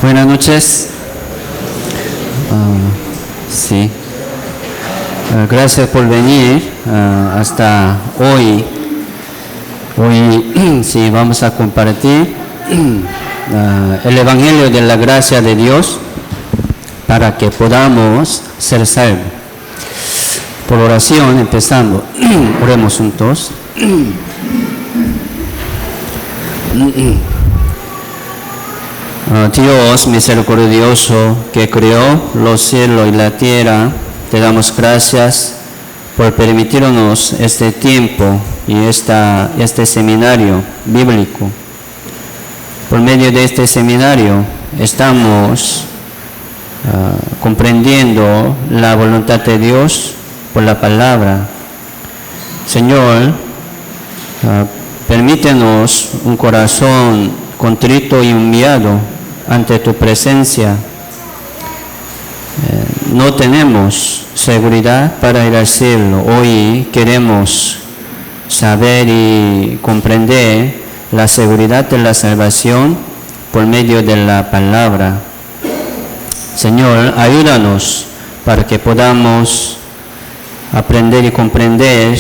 Buenas noches. Sí. Gracias por venir hasta hoy. Hoy sí vamos a compartir el Evangelio de la gracia de Dios para que podamos ser salvos. Por oración empezando. Oremos juntos. Dios misericordioso, que creó los cielos y la tierra, te damos gracias por permitirnos este tiempo y este seminario bíblico. Por medio de este seminario estamos comprendiendo la voluntad de Dios por la palabra. Señor, permítenos un corazón contrito y humillado ante tu presencia. No tenemos seguridad para ir al cielo. Hoy queremos saber y comprender la seguridad de la salvación por medio de la palabra. Señor, ayúdanos para que podamos aprender y comprender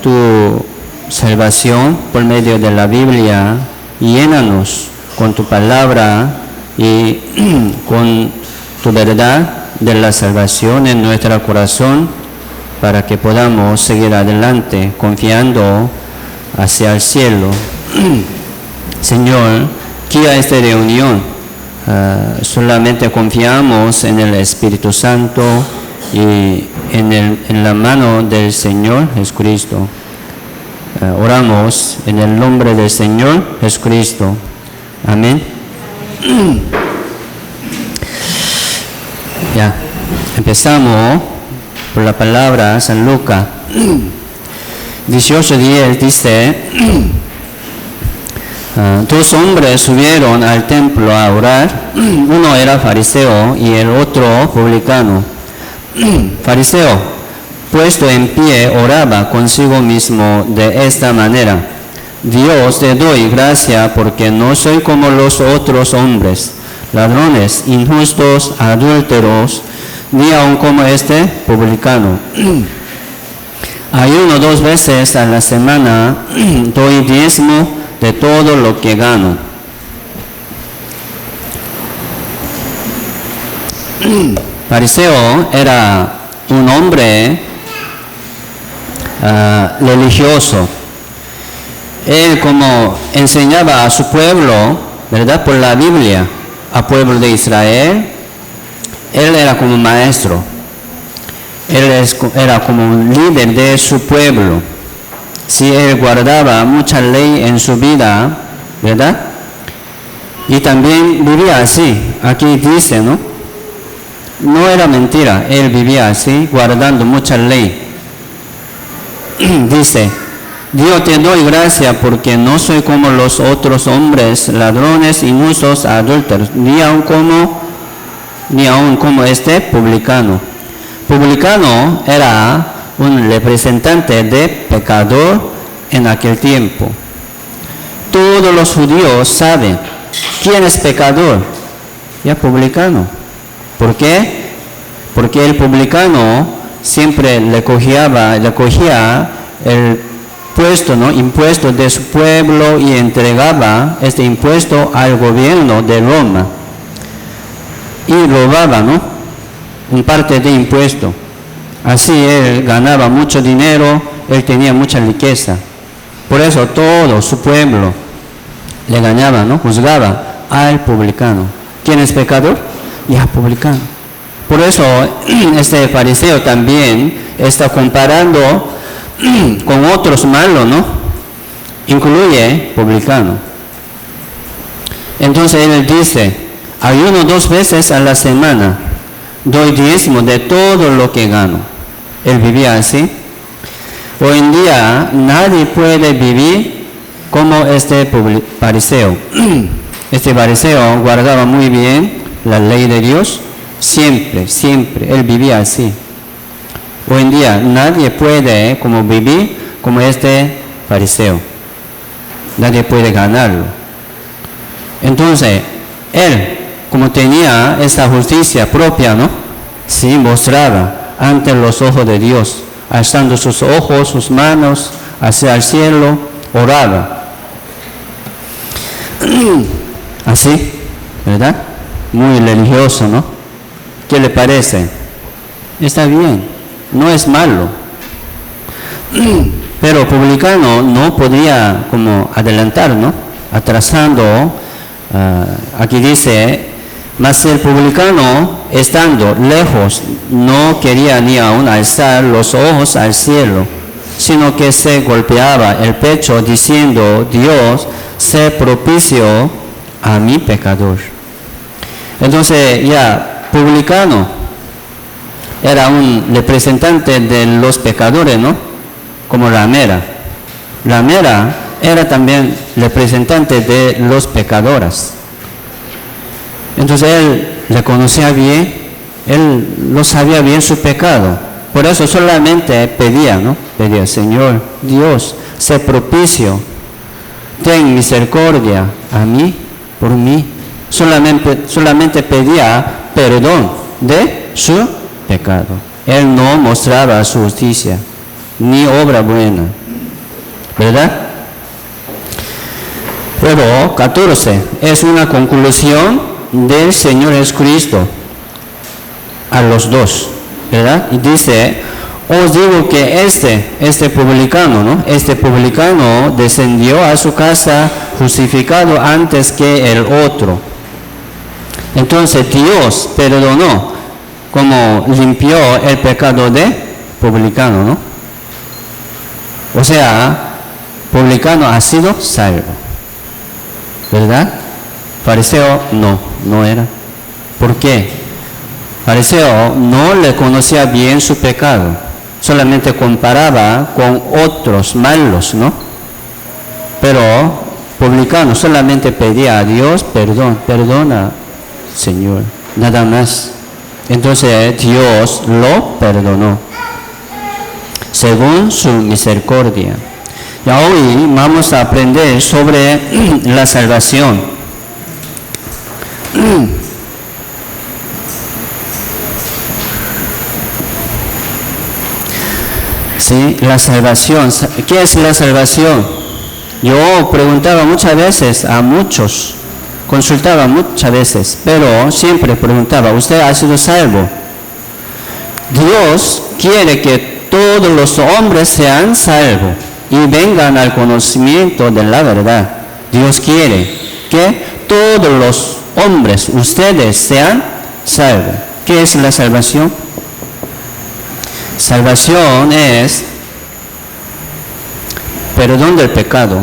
tu salvación por medio de la Biblia. Y llénanos con tu palabra y con tu verdad de la salvación en nuestro corazón para que podamos seguir adelante confiando hacia el cielo. Señor, guía esta reunión. Solamente confiamos en el Espíritu Santo y en la mano del Señor Jesucristo. Oramos en el nombre del Señor Jesucristo. Amén. Ya, empezamos por la palabra San Lucas 18:10 dice: dos hombres subieron al templo a orar. Uno era fariseo y el otro publicano. Fariseo, puesto en pie, oraba consigo mismo de esta manera: Dios, te doy gracia porque no soy como los otros hombres, ladrones, injustos, adúlteros, ni aun como este publicano. Ayuno 2 veces a la semana, doy diezmo de todo lo que gano. Fariseo era un hombre religioso. Él, como enseñaba a su pueblo, ¿verdad?, por la Biblia, al pueblo de Israel, él era como maestro. Él era como un líder de su pueblo. Sí, él guardaba mucha ley en su vida, ¿verdad? Y también vivía así. Aquí dice, ¿no? No era mentira, él vivía así, guardando mucha ley. Dice: Dios, te doy gracia porque no soy como los otros hombres, ladrones, injustos, adúlteros, ni aun como este publicano. Publicano era un representante de pecador en aquel tiempo. Todos los judíos saben quién es pecador. Ya, publicano. ¿Por qué? Porque el publicano siempre le cogía el puesto, ¿no?, impuesto de su pueblo y entregaba este impuesto al gobierno de Roma y robaba, ¿no?, un parte de impuesto. Así él ganaba mucho dinero, él tenía mucha riqueza. Por eso todo su pueblo le engañaba, ¿no?, juzgaba al publicano. ¿Quién es pecador? Ya, publicano. Por eso este fariseo también está comparando con otros malos, ¿no? Incluye publicano. Entonces él dice: ayuno 2 veces a la semana, doy diezmo de todo lo que gano. Él vivía así. Hoy en día nadie puede vivir como este fariseo. Este fariseo guardaba muy bien la ley de Dios, siempre, él vivía así. Hoy en día nadie puede vivir como este fariseo. Nadie puede ganarlo. Entonces, Él, como tenía esa justicia propia, ¿no? Sí, mostraba ante los ojos de Dios, alzando sus ojos, sus manos hacia el cielo, oraba. Así, ¿verdad? Muy religioso, ¿no? ¿Qué le parece? Está bien, no es malo. Pero publicano no podía como adelantar, ¿no? Atrasando, aquí dice, mas el publicano, estando lejos, no quería ni aún alzar los ojos al cielo, sino que se golpeaba el pecho diciendo, Dios, sé propicio a mi pecador. Entonces ya, publicano era un representante de los pecadores, ¿no? Como ramera. Ramera era también representante de los pecadores. Entonces él le conocía bien, él lo sabía bien su pecado. Por eso solamente pedía, ¿no? Pedía, Señor, Dios, sé propicio, ten misericordia a mí, por mí. Solamente pedía perdón de su pecado. Él no mostraba su justicia, ni obra buena, ¿verdad? Pero 14 es una conclusión del Señor Jesucristo a los dos, ¿verdad? Y dice, os digo que este publicano, ¿no? Este publicano descendió a su casa justificado antes que el otro. Entonces Dios perdonó, como limpió el pecado de publicano, ¿no? O sea, publicano ha sido salvo, ¿verdad? Fariseo no era. ¿Por qué? Fariseo no le conocía bien su pecado, solamente comparaba con otros malos, ¿no? Pero publicano solamente pedía a Dios perdona, Señor, nada más. Entonces Dios lo perdonó según su misericordia. Y hoy vamos a aprender sobre la salvación. Sí, la salvación. ¿Qué es la salvación? Yo preguntaba muchas veces a muchos, consultaba muchas veces, pero siempre preguntaba, ¿usted ha sido salvo? Dios quiere que todos los hombres sean salvos y vengan al conocimiento de la verdad. Dios quiere que todos los hombres, ustedes, sean salvos. ¿Qué es la salvación? Salvación es perdón del pecado.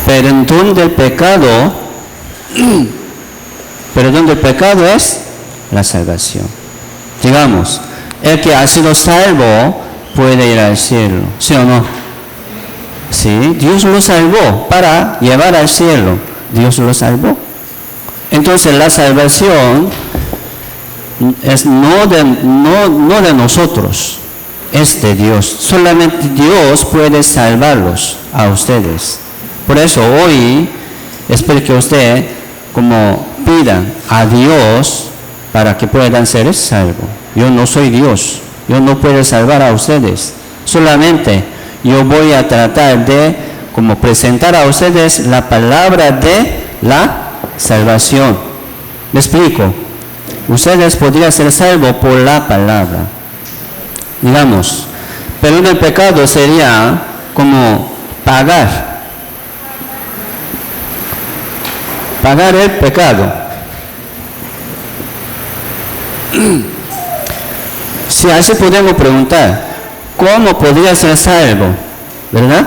Perdón del pecado, perdón del pecado es la salvación. Digamos, el que ha sido salvo puede ir al cielo, ¿sí o no? Sí, Dios lo salvó para llevar al cielo. Dios lo salvó. Entonces la salvación es no de nosotros, es de Dios. Solamente Dios puede salvarlos a ustedes. Por eso hoy espero que usted como pidan a Dios para que puedan ser salvos. Yo no soy Dios, yo no puedo salvar a ustedes. Solamente yo voy a tratar de como presentar a ustedes la palabra de la salvación. ¿Me explico? Ustedes podrían ser salvos por la palabra. Digamos, perdón del pecado sería como pagar el pecado. Si así podemos preguntar, ¿cómo podría ser salvo? ¿Verdad?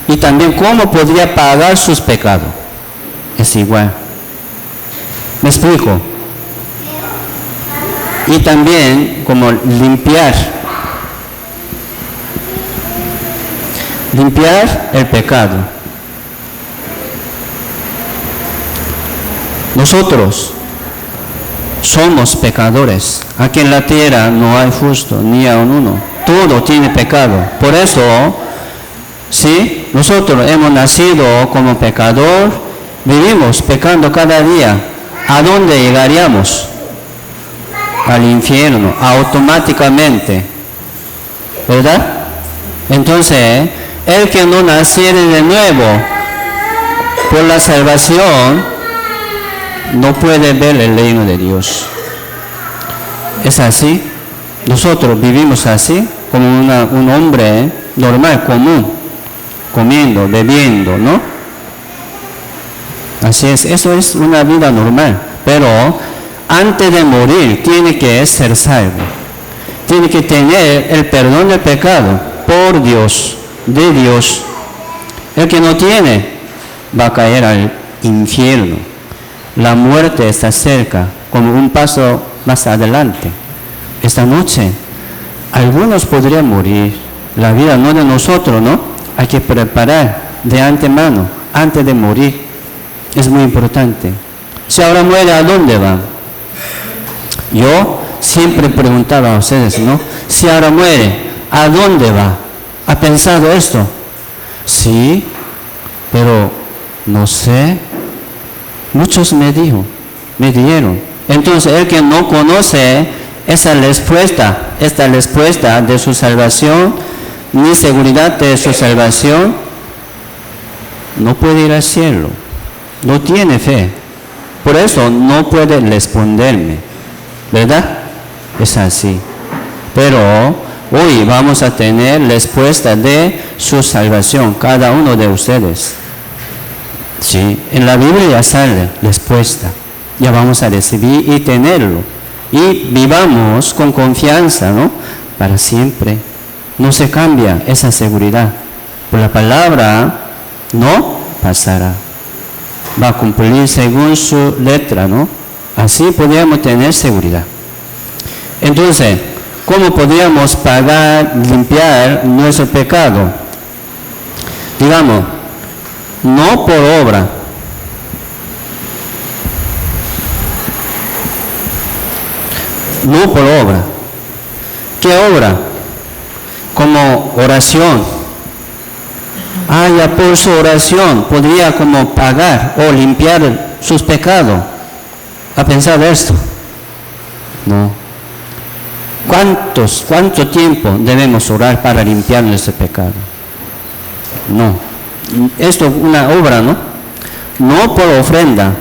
Y también, ¿cómo podría pagar sus pecados? Es igual. ¿Me explico? Y también, como limpiar el pecado. Nosotros somos pecadores. Aquí en la tierra no hay justo, ni aun uno. todo tiene pecado. Por eso, si nosotros hemos nacido como pecador, vivimos pecando cada día, ¿a dónde llegaríamos? Al infierno, automáticamente, ¿verdad? Entonces, el que no naciere de nuevo por la salvación, no puede ver el reino de Dios. Es así. Nosotros vivimos así, como un hombre normal, común, comiendo, bebiendo, ¿no? Así es, eso es una vida normal. Pero antes de morir tiene que ser salvo. Tiene que tener el perdón del pecado por Dios, de Dios. El que no tiene va a caer al infierno. La muerte está cerca, como un paso más adelante. Esta noche, algunos podrían morir. La vida no de nosotros, ¿no? Hay que preparar de antemano, antes de morir. Es muy importante. Si ahora muere, ¿a dónde va? Yo siempre preguntaba a ustedes, ¿no? Si ahora muere, ¿a dónde va? ¿Ha pensado esto? Sí, pero no sé. Muchos me dijeron. Entonces, el que no conoce esta respuesta de su salvación, ni seguridad de su salvación, no puede ir al cielo. No tiene fe. Por eso no puede responderme. ¿Verdad? Es así. Pero hoy vamos a tener respuesta de su salvación, cada uno de ustedes. Sí, en la Biblia ya sale respuesta. Ya vamos a recibir y tenerlo. Y vivamos con confianza, ¿no? Para siempre. No se cambia esa seguridad. Por la palabra no pasará. Va a cumplir según su letra, ¿no? Así podríamos tener seguridad. Entonces, ¿cómo podríamos pagar, limpiar nuestro pecado? Digamos, no por obra. No por obra. ¿Qué obra? Como oración. Ya por su oración podría como pagar o limpiar sus pecados. ¿Ha pensado esto? No. ¿Cuánto tiempo debemos orar para limpiar nuestro pecado? No. Esto es una obra, ¿no? No por ofrenda.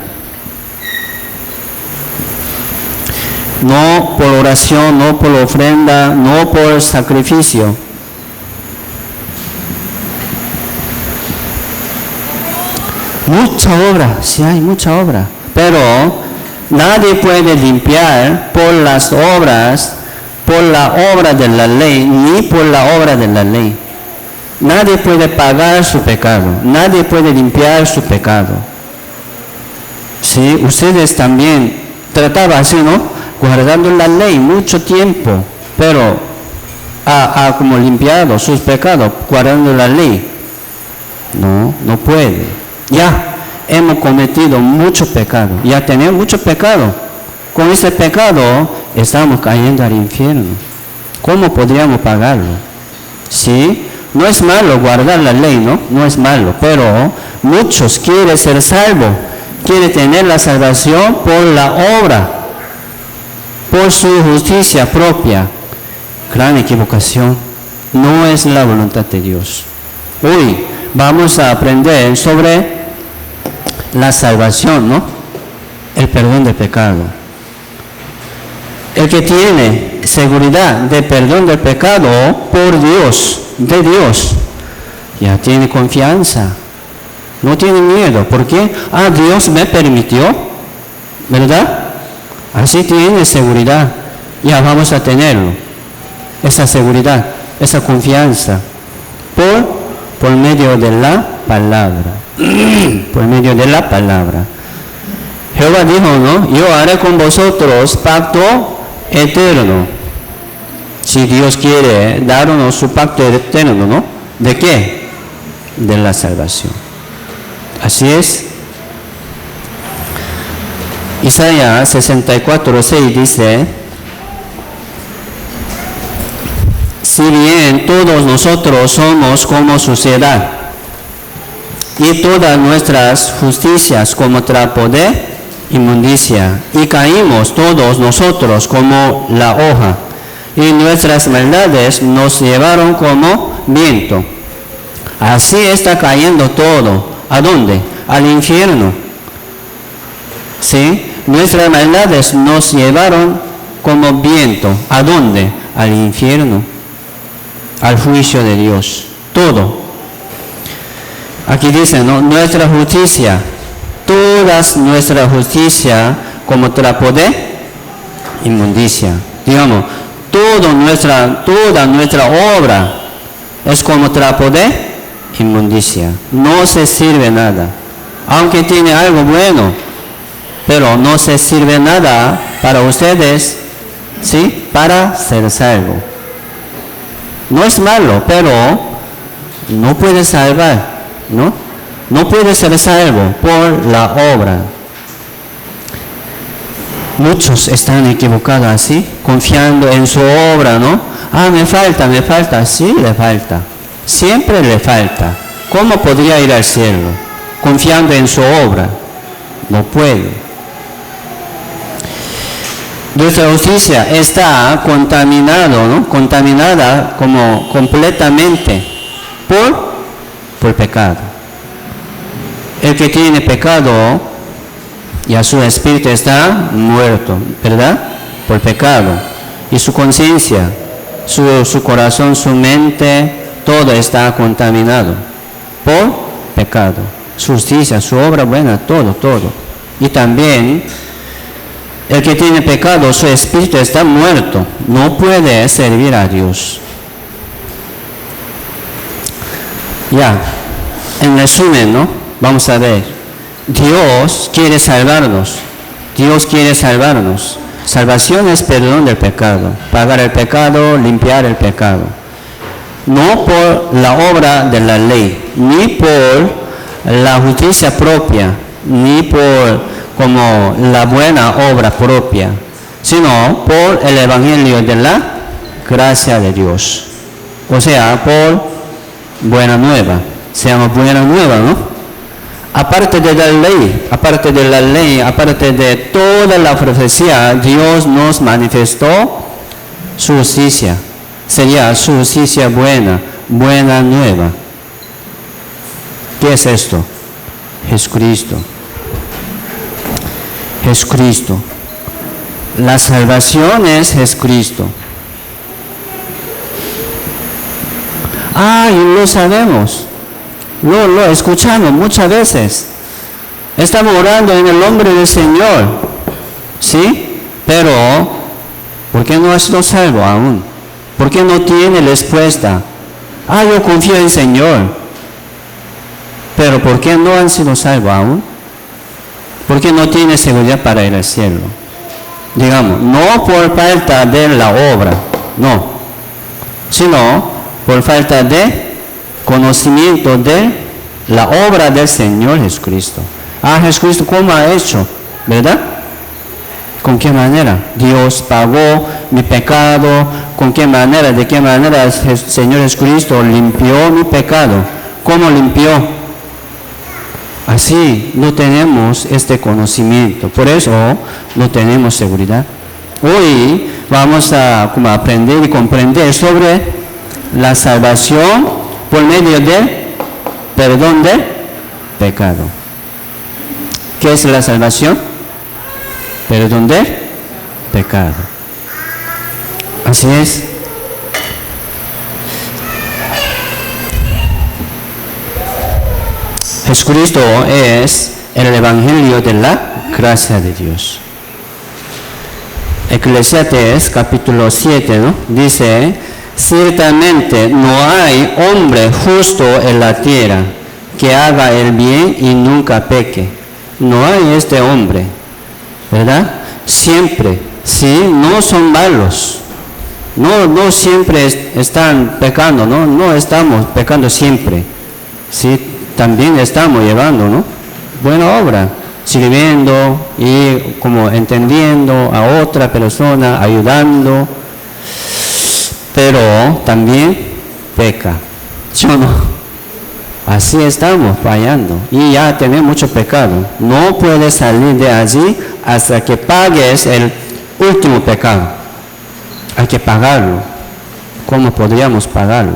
No por oración, no por ofrenda, no por sacrificio. Mucha obra, sí hay mucha obra. Pero nadie puede limpiar por las obras, por la obra de la ley, ni por la obra de la ley. Nadie puede pagar su pecado, nadie puede limpiar su pecado. Sí, ustedes también trataban así, ¿no? Guardando la ley mucho tiempo, pero ha como limpiado sus pecados, guardando la ley. No puede. Ya hemos cometido mucho pecado, ya tenemos mucho pecado. Con ese pecado estamos cayendo al infierno. ¿Cómo podríamos pagarlo? Sí, no es malo guardar la ley, ¿no? No es malo, pero muchos quieren ser salvos, quieren tener la salvación por la obra, por su justicia propia. Gran equivocación. No es la voluntad de Dios. Hoy vamos a aprender sobre la salvación, ¿no? El perdón de pecado. El que tiene seguridad de perdón del pecado por Dios, de Dios, ya tiene confianza. No tiene miedo. ¿Por qué? Dios me permitió, ¿verdad? Así tiene seguridad. Ya vamos a tenerlo. Esa seguridad, esa confianza. Por medio de la palabra. Por medio de la palabra. Jehová dijo, ¿no? Yo haré con vosotros pacto eterno. Si Dios quiere darnos su pacto eterno, ¿no? ¿De qué? De la salvación. Así es. Isaías 64:6 dice: Si bien todos nosotros somos como suciedad, y todas nuestras justicias como trapo de inmundicia, y caímos todos nosotros como la hoja, y nuestras maldades nos llevaron como viento. Así está cayendo todo. ¿A dónde? Al infierno. ¿Sí? Nuestras maldades nos llevaron como viento. ¿A dónde? Al infierno. Al juicio de Dios. Todo. Aquí dice, ¿no? Nuestra justicia. Todas nuestra justicia como trapo de inmundicia. Digamos, toda nuestra obra es como trapo de inmundicia. No se sirve nada. Aunque tiene algo bueno, pero no se sirve nada para ustedes, ¿sí? Para ser salvo. No es malo, pero no puede salvar, ¿no? No puede ser salvo por la obra. Muchos están equivocados así, confiando en su obra, ¿no? Me falta, sí le falta. Siempre le falta. ¿Cómo podría ir al cielo? Confiando en su obra. No puede. Nuestra justicia está contaminada, ¿no? Contaminada como completamente por pecado. El que tiene pecado, ya su espíritu está muerto, ¿verdad? Por pecado. Y su conciencia, su corazón, su mente, todo está contaminado por pecado. Su justicia, su obra buena, todo. Y también, el que tiene pecado, su espíritu está muerto. No puede servir a Dios. Ya, en resumen, ¿no? Vamos a ver. Dios quiere salvarnos. Salvación es perdón del pecado. Pagar el pecado, limpiar el pecado. No por la obra de la ley, ni por la justicia propia, ni por como la buena obra propia, sino por el evangelio de la gracia de Dios. O sea, por buena nueva. Se llama buena nueva, ¿no? Aparte de la ley, aparte de toda la profecía, Dios nos manifestó su justicia. Sería su justicia buena nueva. ¿Qué es esto? Jesucristo. La salvación es Jesucristo. Y lo sabemos. Lo escuchamos muchas veces. Estamos orando en el nombre del Señor. ¿Sí? Pero, ¿por qué no ha sido salvo aún? ¿Por qué no tiene respuesta? Yo confío en el Señor. Pero ¿por qué no han sido salvos aún? ¿Por qué no tiene seguridad para ir al cielo? Digamos, no por falta de la obra, no, sino por falta de conocimiento de la obra del Señor Jesucristo. Jesucristo, ¿cómo ha hecho? ¿Verdad? ¿Con qué manera? Dios pagó mi pecado. ¿Con qué manera? ¿De qué manera el Señor Jesucristo limpió mi pecado? ¿Cómo limpió? Así no tenemos este conocimiento. Por eso no tenemos seguridad. Hoy vamos a aprender y comprender sobre la salvación por medio del perdón del pecado. ¿Qué es la salvación? Perdón del pecado. Así es. Jesucristo es el evangelio de la gracia de Dios. Eclesiastés capítulo 7, ¿no? Dice: ciertamente no hay hombre justo en la tierra que haga el bien y nunca peque. No hay este hombre, ¿verdad? Siempre, sí, no son malos. No siempre están pecando, no estamos pecando siempre. Sí, también estamos llevando, ¿no? Buena obra, sirviendo y como entendiendo a otra persona, ayudando. pero también peca. ¿Sí o no? Así estamos fallando y ya tenemos mucho pecado. No puedes salir de allí hasta que pagues el último pecado. Hay que pagarlo. ¿Cómo podríamos pagarlo?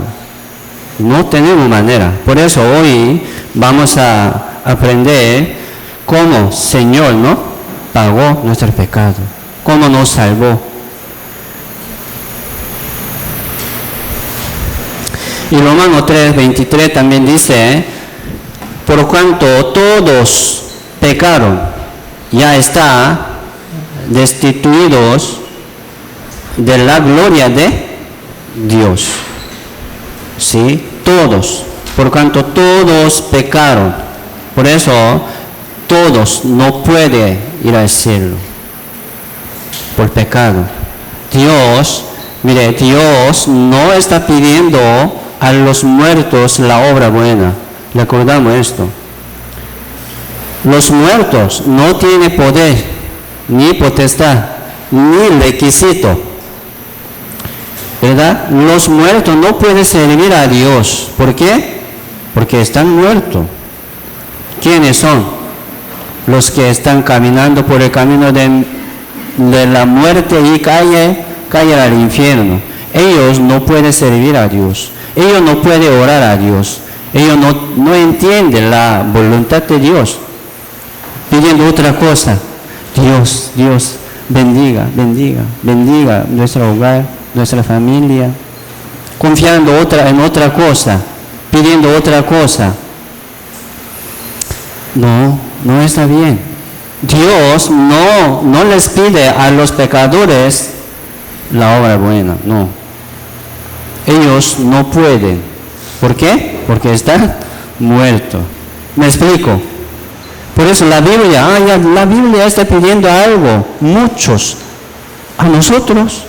No tenemos manera. Por eso hoy vamos a aprender cómo Señor, ¿no?, pagó nuestro pecado, cómo nos salvó. Y Romanos 3:23 también dice, por cuanto todos pecaron, ya está destituidos de la gloria de Dios. ¿Sí? Todos. Por cuanto todos pecaron. Por eso todos no pueden ir al cielo por pecado. Dios, mire, Dios no está pidiendo a los muertos la obra buena. Recordamos esto. Los muertos no tienen poder, ni potestad, ni requisito, ¿verdad? Los muertos no pueden servir a Dios. ¿Por qué? Porque están muertos. ¿Quiénes son? Los que están caminando por el camino de la muerte y caen al infierno. Ellos no pueden servir a Dios. Ellos no pueden orar a Dios. Ellos no entienden la voluntad de Dios. Pidiendo otra cosa. Dios, bendiga nuestro hogar, nuestra familia. Confiando en otra cosa. Pidiendo otra cosa. No está bien. Dios no les pide a los pecadores la obra buena, no. Ellos no pueden. ¿Por qué? Porque están muertos. ¿Me explico? Por eso la Biblia está pidiendo algo, muchos. ¿A nosotros?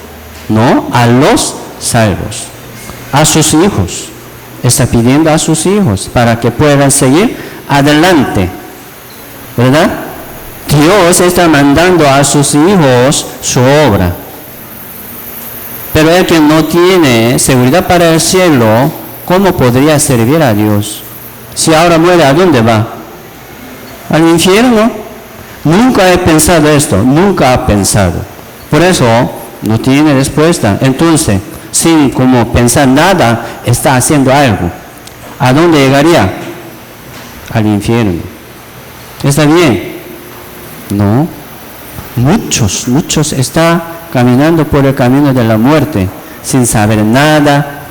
No, a los salvos, a sus hijos. Está pidiendo a sus hijos para que puedan seguir adelante, ¿verdad? Dios está mandando a sus hijos su obra. Pero el que no tiene seguridad para el cielo, ¿cómo podría servir a Dios? Si ahora muere, ¿a dónde va? ¿Al infierno? Nunca he pensado esto, nunca ha pensado. Por eso no tiene respuesta. Entonces, sin como pensar nada, está haciendo algo. ¿A dónde llegaría? Al infierno. ¿Está bien? No. Muchos están caminando por el camino de la muerte, sin saber nada.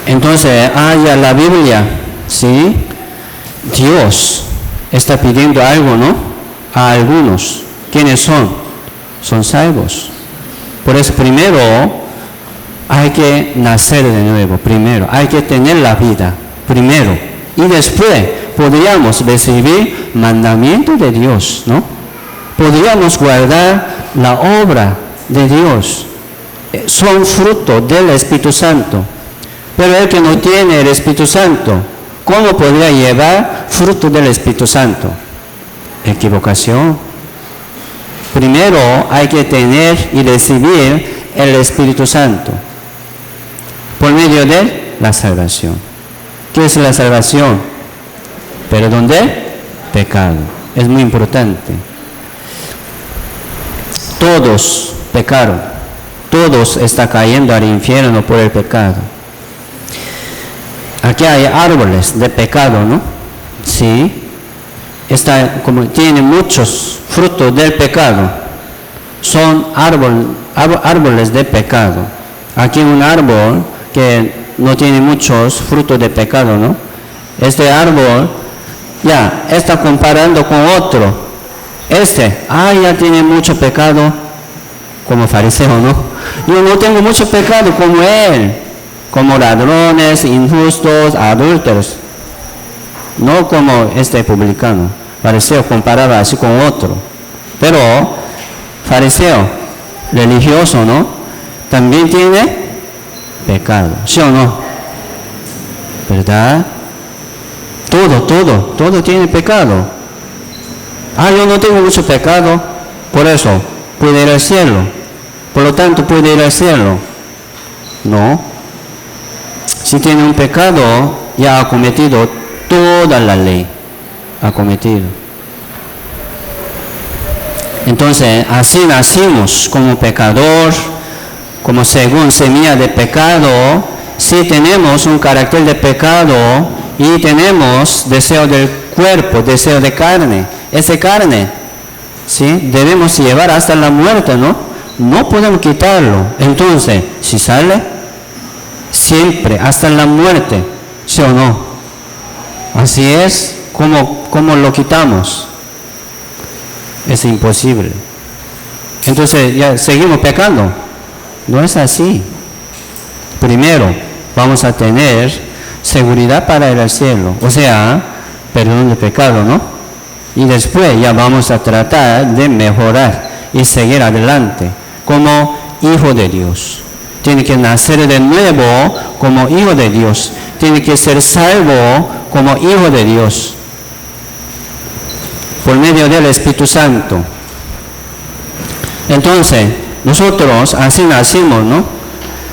Entonces, la Biblia, ¿sí? Dios está pidiendo algo, ¿no? A algunos. ¿Quiénes son? Son salvos. Por eso primero hay que nacer de nuevo, primero. Hay que tener la vida, primero. Y después podríamos recibir mandamiento de Dios, ¿no? Podríamos guardar la obra de Dios. Son fruto del Espíritu Santo. Pero el que no tiene el Espíritu Santo, ¿cómo podría llevar fruto del Espíritu Santo? Equivocación. Primero hay que tener y recibir el Espíritu Santo por medio de la salvación. ¿Qué es la salvación? Perdón del pecado. Es muy importante. Todos pecaron. Todos están cayendo al infierno por el pecado. Aquí hay árboles de pecado, ¿no? Sí. Tiene muchos frutos del pecado. Son árboles de pecado. Aquí un árbol que no tiene muchos frutos de pecado, ¿no? Este árbol ya está comparando con otro. Ya tiene mucho pecado, como fariseo, ¿no? Yo no tengo mucho pecado como él, como ladrones, injustos, adúlteros. No como este publicano. Fariseo comparaba así con otro. Pero fariseo, religioso, ¿no? También tiene pecado. ¿Sí o no? ¿Verdad? Todo tiene pecado. Yo no tengo mucho pecado, por eso puedo ir al cielo. por lo tanto puede ir al cielo. No. Si tiene un pecado, ya ha cometido toda la ley. Ha cometido. Entonces, así nacimos como pecador, como según semilla de pecado. Si tenemos un carácter de pecado y tenemos deseo del cuerpo, deseo de carne, esa carne, ¿sí?, debemos llevar hasta la muerte, ¿no? No podemos quitarlo. Entonces, si sale, siempre hasta la muerte, ¿sí o no? Así es, ¿cómo lo quitamos? Es imposible. Entonces, ya seguimos pecando. No es así. Primero, vamos a tener seguridad para ir al cielo, o sea, perdón de pecado, ¿no? Y después ya vamos a tratar de mejorar y seguir adelante como hijo de Dios. Tiene que nacer de nuevo como hijo de Dios. Tiene que ser salvo como hijo de Dios por medio del Espíritu Santo. Entonces, nosotros así nacimos, ¿no?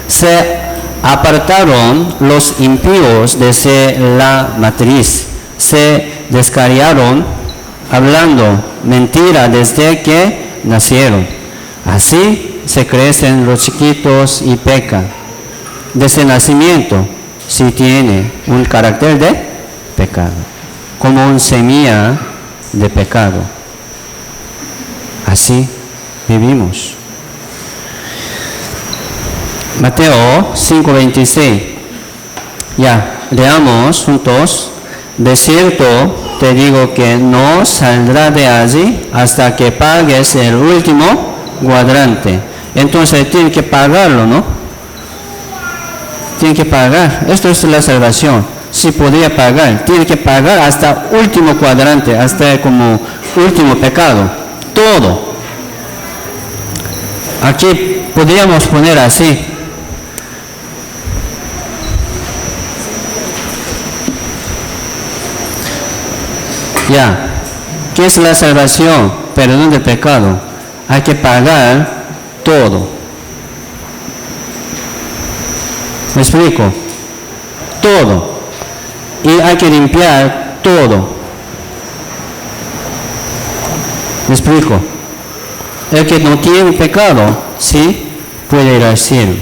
Se apartaron los impíos desde la matriz, se descarriaron hablando mentira desde que nacieron. Así se crecen los chiquitos y pecan. Desde el nacimiento, si tiene un carácter de pecado, como una semilla de pecado. Así vivimos. Mateo 5:26. Ya, leamos juntos. De cierto te digo que no saldrá de allí hasta que pagues el último cuadrante. Entonces tiene que pagarlo, ¿no? Tiene que pagar. Esto es la salvación. Si podría pagar, tiene que pagar hasta último cuadrante, hasta como último pecado. Todo. Aquí podríamos poner así. Ya, ¿qué es la salvación? Perdón del pecado. Hay que pagar todo. ¿Me explico? Todo. Y hay que limpiar todo. ¿Me explico? El que no tiene pecado, sí, puede ir al cielo.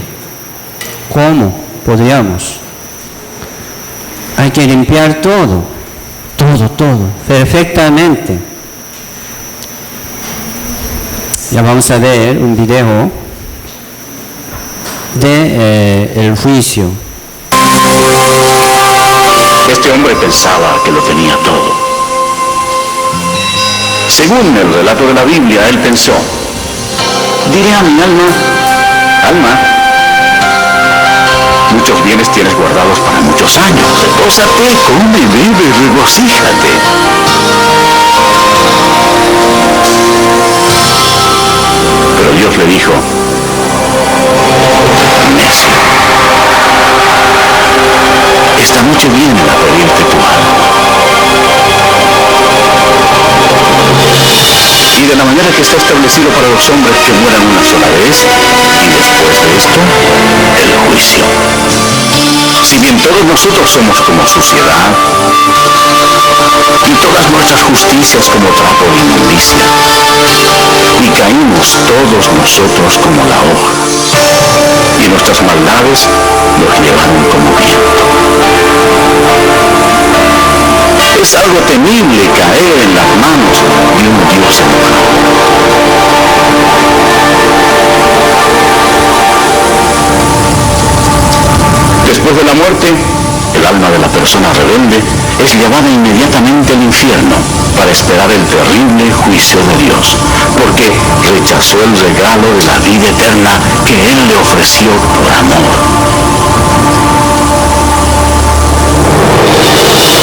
¿Cómo podríamos? Hay que limpiar todo. Todo, perfectamente. Ya vamos a ver un video de el juicio. Este hombre pensaba que lo tenía todo. Según el relato de la Biblia, él pensó: diré a mi alma, muchos bienes tienes guardados para muchos años. Gózate, come, bebe, regocíjate. Pero Dios le dijo: necio, esta noche viene a pedirte tu alma. Y de la manera que está establecido para los hombres que mueran una sola vez, y después de esto, el juicio. Si bien todos nosotros somos como suciedad, y todas nuestras justicias como trapo de inmundicia, y caímos todos nosotros como la hoja, y nuestras maldades nos llevaron como viento. Es algo temible caer en las manos de un Dios enojado. Después de la muerte, el alma de la persona rebelde es llevada inmediatamente al infierno para esperar el terrible juicio de Dios, porque rechazó el regalo de la vida eterna que Él le ofreció por amor.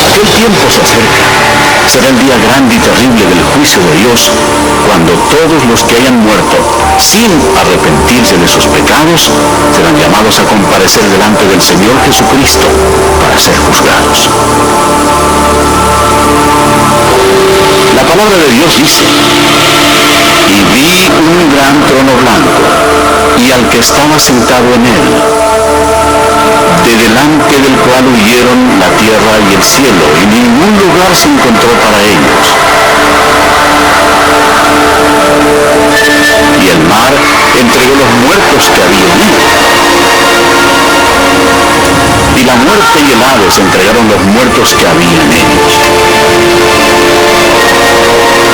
Aquel tiempo se acerca. Será el día grande y terrible del juicio de Dios, cuando todos los que hayan muerto sin arrepentirse de sus pecados serán llamados a comparecer delante del Señor Jesucristo para ser juzgados. La palabra de Dios dice: Y vi un gran trono blanco, y al que estaba sentado en él, de delante del cual huyeron la tierra y el cielo, y ningún lugar se encontró para ellos. Y el mar entregó los muertos que había en él. Y la muerte y el Hades entregaron los muertos que había en ellos.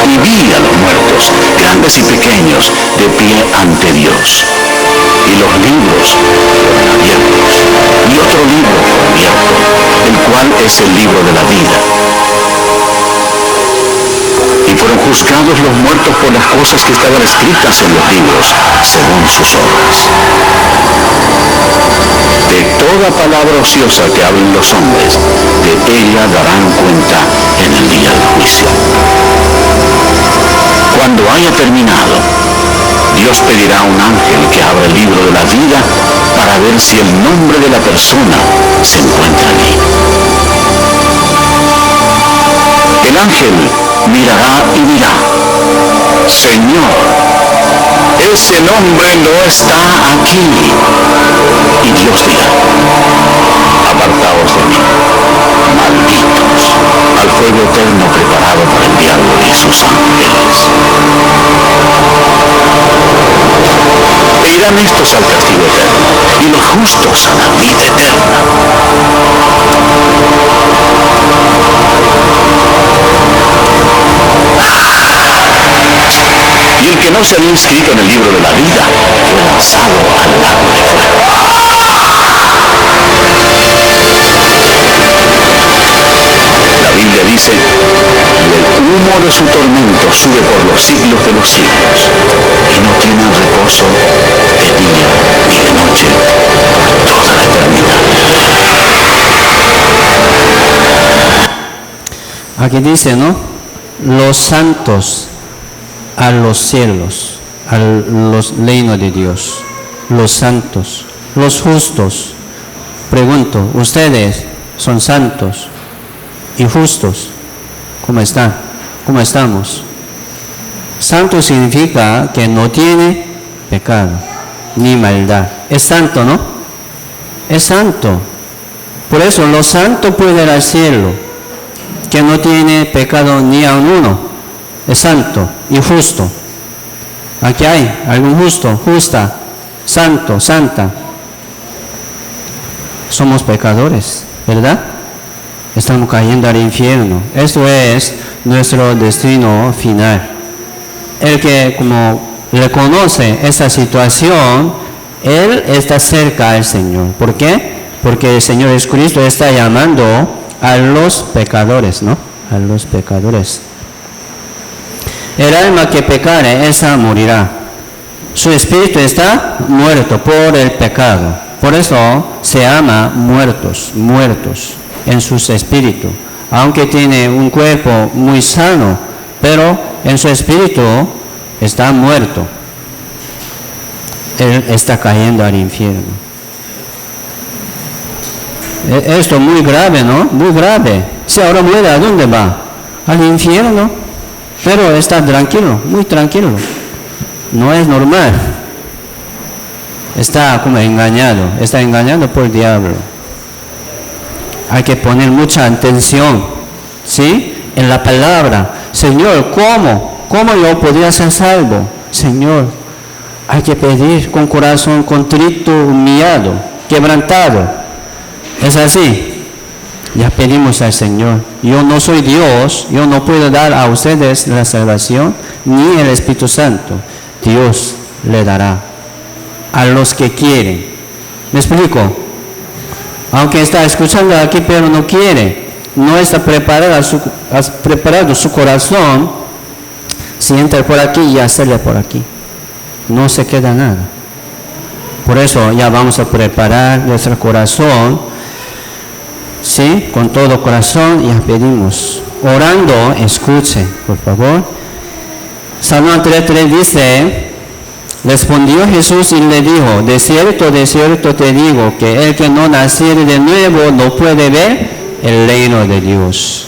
Y vi a los muertos, grandes y pequeños, de pie ante Dios. Y los libros fueron abiertos. Y otro libro fue abierto, el cual es el libro de la vida. Y fueron juzgados los muertos por las cosas que estaban escritas en los libros, según sus obras. De toda palabra ociosa que hablen los hombres, de ella darán cuenta en el día del juicio. Cuando haya terminado, Dios pedirá a un ángel que abra el libro de la vida para ver si el nombre de la persona se encuentra allí. El ángel mirará y dirá: Señor, ese nombre no está aquí. Y Dios dirá: apartaos de mí, malditos, al fuego eterno preparado para el diablo y sus ángeles. E irán estos al castigo eterno, y los justos a la vida eterna. Y el que no se había inscrito en el libro de la vida fue lanzado al lago de fuego. La Biblia dice: y el humo de su tormento sube por los siglos de los siglos, y no tienen reposo de día ni de noche por toda la eternidad. Aquí dice, ¿no? Los santos a los cielos, a los reinos de Dios, los santos, los justos. Pregunto, ¿ustedes son santos y justos? ¿Cómo están? ¿Cómo estamos? Santo significa que no tiene pecado ni maldad. Es santo, ¿no? Es santo. Por eso los santos pueden ir al cielo, que no tiene pecado ni a uno. Es santo y justo. Aquí hay algún justo, justa, santo, santa. Somos pecadores, ¿verdad? Estamos cayendo al infierno. Esto es nuestro destino final. El que como reconoce esa situación, él está cerca al Señor. ¿Por qué? Porque el Señor Jesucristo está llamando a los pecadores, ¿no? A los pecadores. El alma que pecare, esa morirá. Su espíritu está muerto por el pecado. Por eso se llama muertos, muertos en su espíritu. Aunque tiene un cuerpo muy sano, pero en su espíritu está muerto. Él está cayendo al infierno. Esto es muy grave, ¿no? Muy grave. Si ahora muere, ¿a dónde va? Al infierno. Pero está tranquilo, muy tranquilo. No es normal. Está como engañado. Está engañado por el diablo. Hay que poner mucha atención, ¿sí? En la palabra. Señor, ¿cómo? ¿Cómo yo podría ser salvo? Señor, hay que pedir con corazón contrito, humillado, quebrantado. Es así. Ya pedimos al Señor. Yo no soy Dios, yo no puedo dar a ustedes la salvación, ni el Espíritu Santo. Dios le dará a los que quieren. ¿Me explico? Aunque está escuchando aquí, pero no quiere, no está preparado su corazón, si entra por aquí y hacerle por aquí. No se queda nada. Por eso ya vamos a preparar nuestro corazón, ¿sí? Con todo corazón, ya pedimos. Orando, escuche, por favor. Salmo 3:3 dice: respondió Jesús y le dijo: de cierto te digo, que el que no naciere de nuevo no puede ver el reino de Dios.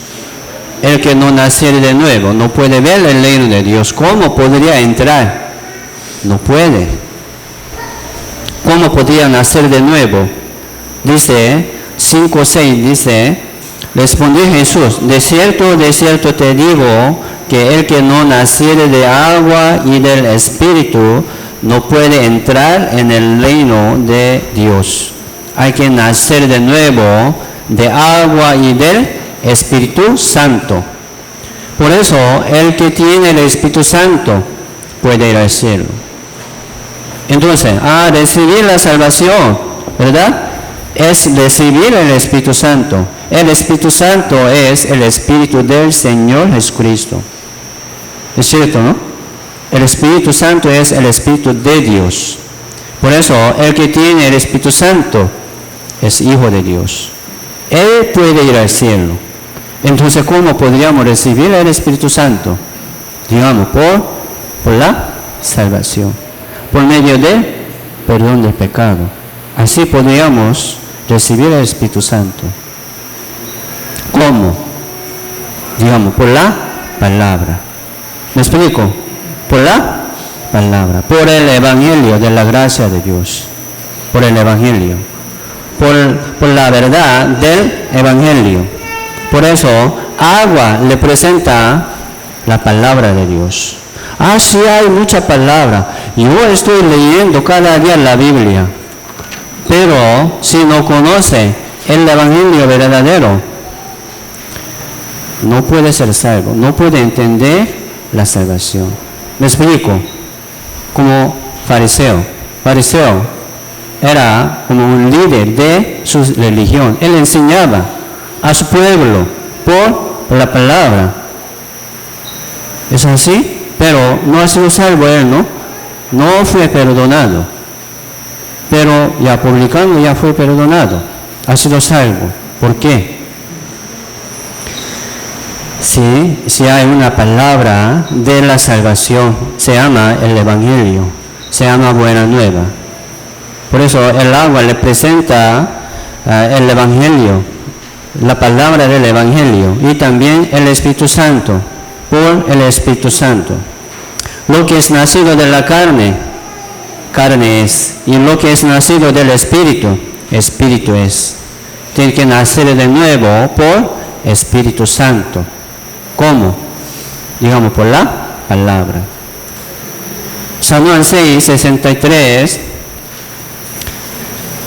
el que no naciere de nuevo no puede ver el reino de Dios. ¿Cómo podría entrar? No puede. ¿Cómo podría nacer de nuevo? Dice 5:6, dice, respondió Jesús, de cierto te digo, que el que no naciere de agua y del Espíritu no puede entrar en el reino de Dios. Hay que nacer de nuevo de agua y del Espíritu Santo. Por eso, el que tiene el Espíritu Santo puede ir al cielo. Entonces, recibir la salvación, ¿verdad? Es recibir el Espíritu Santo. El Espíritu Santo es el Espíritu del Señor Jesucristo. ¿Es cierto, no? El Espíritu Santo es el Espíritu de Dios. Por eso, el que tiene el Espíritu Santo es hijo de Dios. Él puede ir al cielo. Entonces, ¿cómo podríamos recibir el Espíritu Santo? Digamos, por la salvación. Por medio del perdón del pecado. Así podríamos recibir el Espíritu Santo. ¿Cómo? Digamos, por la palabra. ¿Me explico? Por la palabra. Por el Evangelio de la gracia de Dios. Por el Evangelio. Por la verdad del Evangelio. Por eso, agua le presenta la palabra de Dios. Sí hay mucha palabra. Yo estoy leyendo cada día la Biblia. Pero si no conoce el Evangelio verdadero, no puede ser salvo. No puede entender la salvación. ¿Me explico? Como fariseo. Fariseo era como un líder de su religión. Él enseñaba a su pueblo por la palabra. ¿Es así? Pero no ha sido salvo él, ¿no? No fue perdonado. Pero ya publicando ya fue perdonado. Ha sido salvo. ¿Por qué? Si hay una palabra de la salvación, se llama el Evangelio, se llama Buena Nueva. Por eso el agua le presenta el Evangelio, la palabra del Evangelio, y también el Espíritu Santo, por el Espíritu Santo. Lo que es nacido de la carne, carne es, y lo que es nacido del Espíritu, Espíritu es. Tiene que nacer de nuevo por Espíritu Santo. ¿Cómo? Digamos, por la palabra. San Juan 6:63.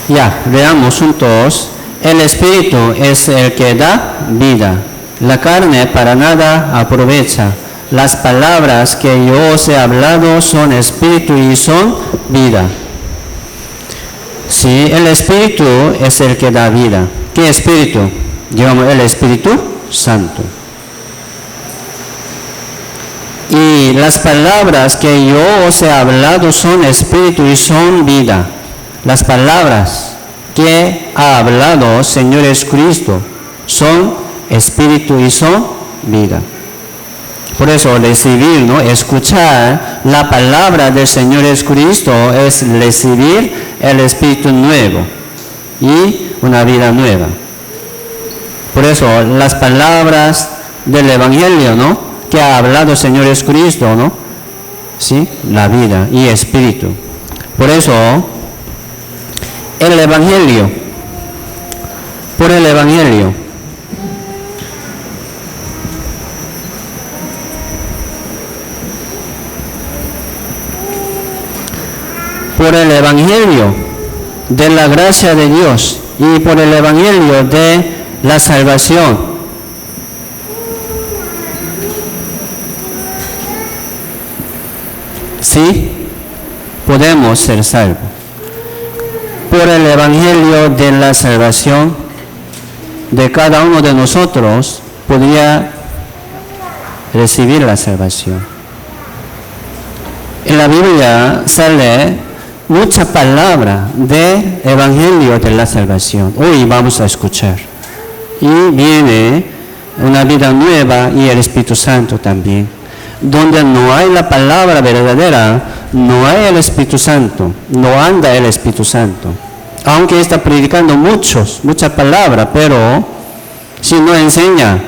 Ya, veamos juntos. El Espíritu es el que da vida. La carne para nada aprovecha. Las palabras que yo os he hablado son Espíritu y son vida. Sí, el Espíritu es el que da vida. ¿Qué Espíritu? Digamos, el Espíritu Santo. Y las palabras que yo os he hablado son Espíritu y son vida. Las palabras que ha hablado Señor Jesucristo son Espíritu y son vida. Por eso recibir, ¿no? Escuchar la palabra del Señor Jesucristo es recibir el Espíritu nuevo y una vida nueva. Por eso las palabras del Evangelio, ¿no? Que ha hablado el Señor Jesucristo, ¿no? ¿Sí? La vida y Espíritu. Por eso el Evangelio, por el Evangelio, por el Evangelio de la gracia de Dios y por el Evangelio de la salvación, sí, podemos ser salvos. Por el Evangelio de la salvación de cada uno de nosotros podría recibir la salvación. En la Biblia sale mucha palabra de Evangelio de la salvación. Hoy vamos a escuchar. Y viene una vida nueva y el Espíritu Santo también. Donde no hay la palabra verdadera, no hay el Espíritu Santo, no anda el Espíritu Santo. Aunque está predicando mucha palabra, pero si no enseña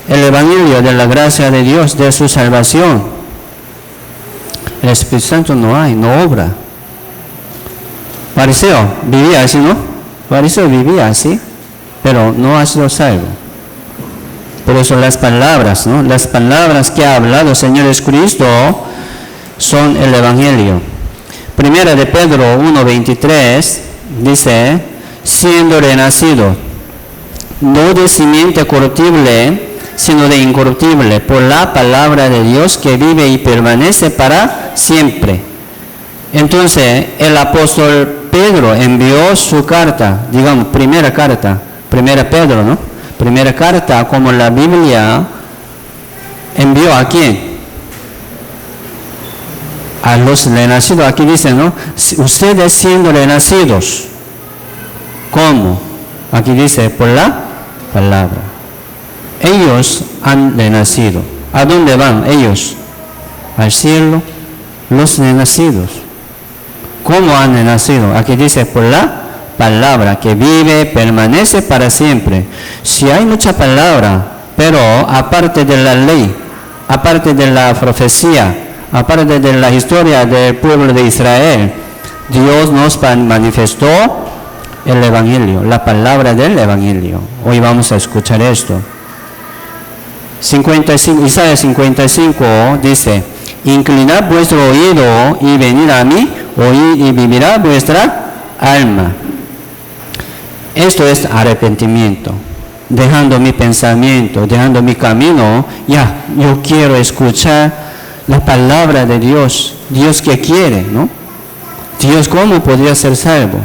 el Evangelio de la gracia de Dios, de su salvación. El Espíritu Santo no obra. Fariseo vivía así, ¿no? Fariseo vivía así, pero no ha sido salvo. Por eso las palabras, ¿no? Las palabras que ha hablado el Señor Jesucristo son el Evangelio. Primera de Pedro 1:23 dice, siendo renacido, no de simiente corruptible, sino de incorruptible, por la palabra de Dios que vive y permanece para siempre. Entonces, el apóstol Pedro envió su carta, digamos, primera Pedro, ¿no? Primera carta, como la Biblia, envió a quién? A los renacidos. Aquí dice, ¿no? Ustedes siendo renacidos. ¿Cómo? Aquí dice, por la palabra. Ellos han renacido. ¿A dónde van ellos? Al cielo, los renacidos. ¿Cómo han renacido? Aquí dice, por la palabra que vive, permanece para siempre. Si hay mucha palabra, pero aparte de la ley, aparte de la profecía, aparte de la historia del pueblo de Israel, Dios nos manifestó el Evangelio, la palabra del Evangelio. Hoy vamos a escuchar esto. Isaías 55 dice, inclinad vuestro oído y venid a mí, oíd y vivirá vuestra alma. Esto es arrepentimiento, dejando mi pensamiento, dejando mi camino. Yo quiero escuchar la palabra de Dios. Dios que quiere, ¿no? Dios, ¿cómo podría ser salvo?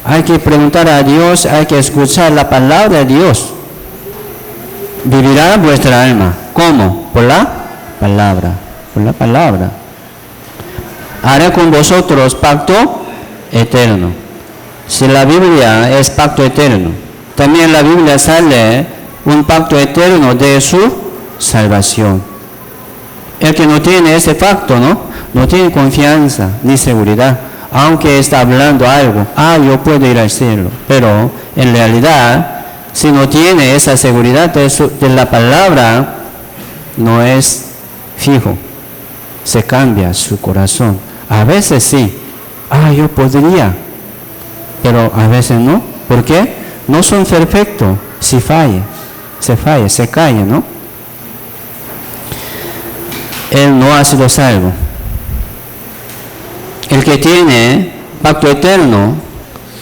Hay que preguntar a Dios, hay que escuchar la palabra de Dios. Vivirá vuestra alma. ¿Cómo? Por la palabra. Por la palabra. Haré con vosotros pacto eterno. Si la Biblia es pacto eterno, también en la Biblia sale un pacto eterno de su salvación. El que no tiene ese pacto, no tiene confianza ni seguridad, aunque está hablando algo. Yo puedo ir al cielo. Pero en realidad, si no tiene esa seguridad de la palabra, no es fijo. Se cambia su corazón. A veces sí. Yo podría. Pero a veces no. ¿Por qué? No son perfectos. Si se cae, ¿no? Él no ha sido salvo. El que tiene pacto eterno,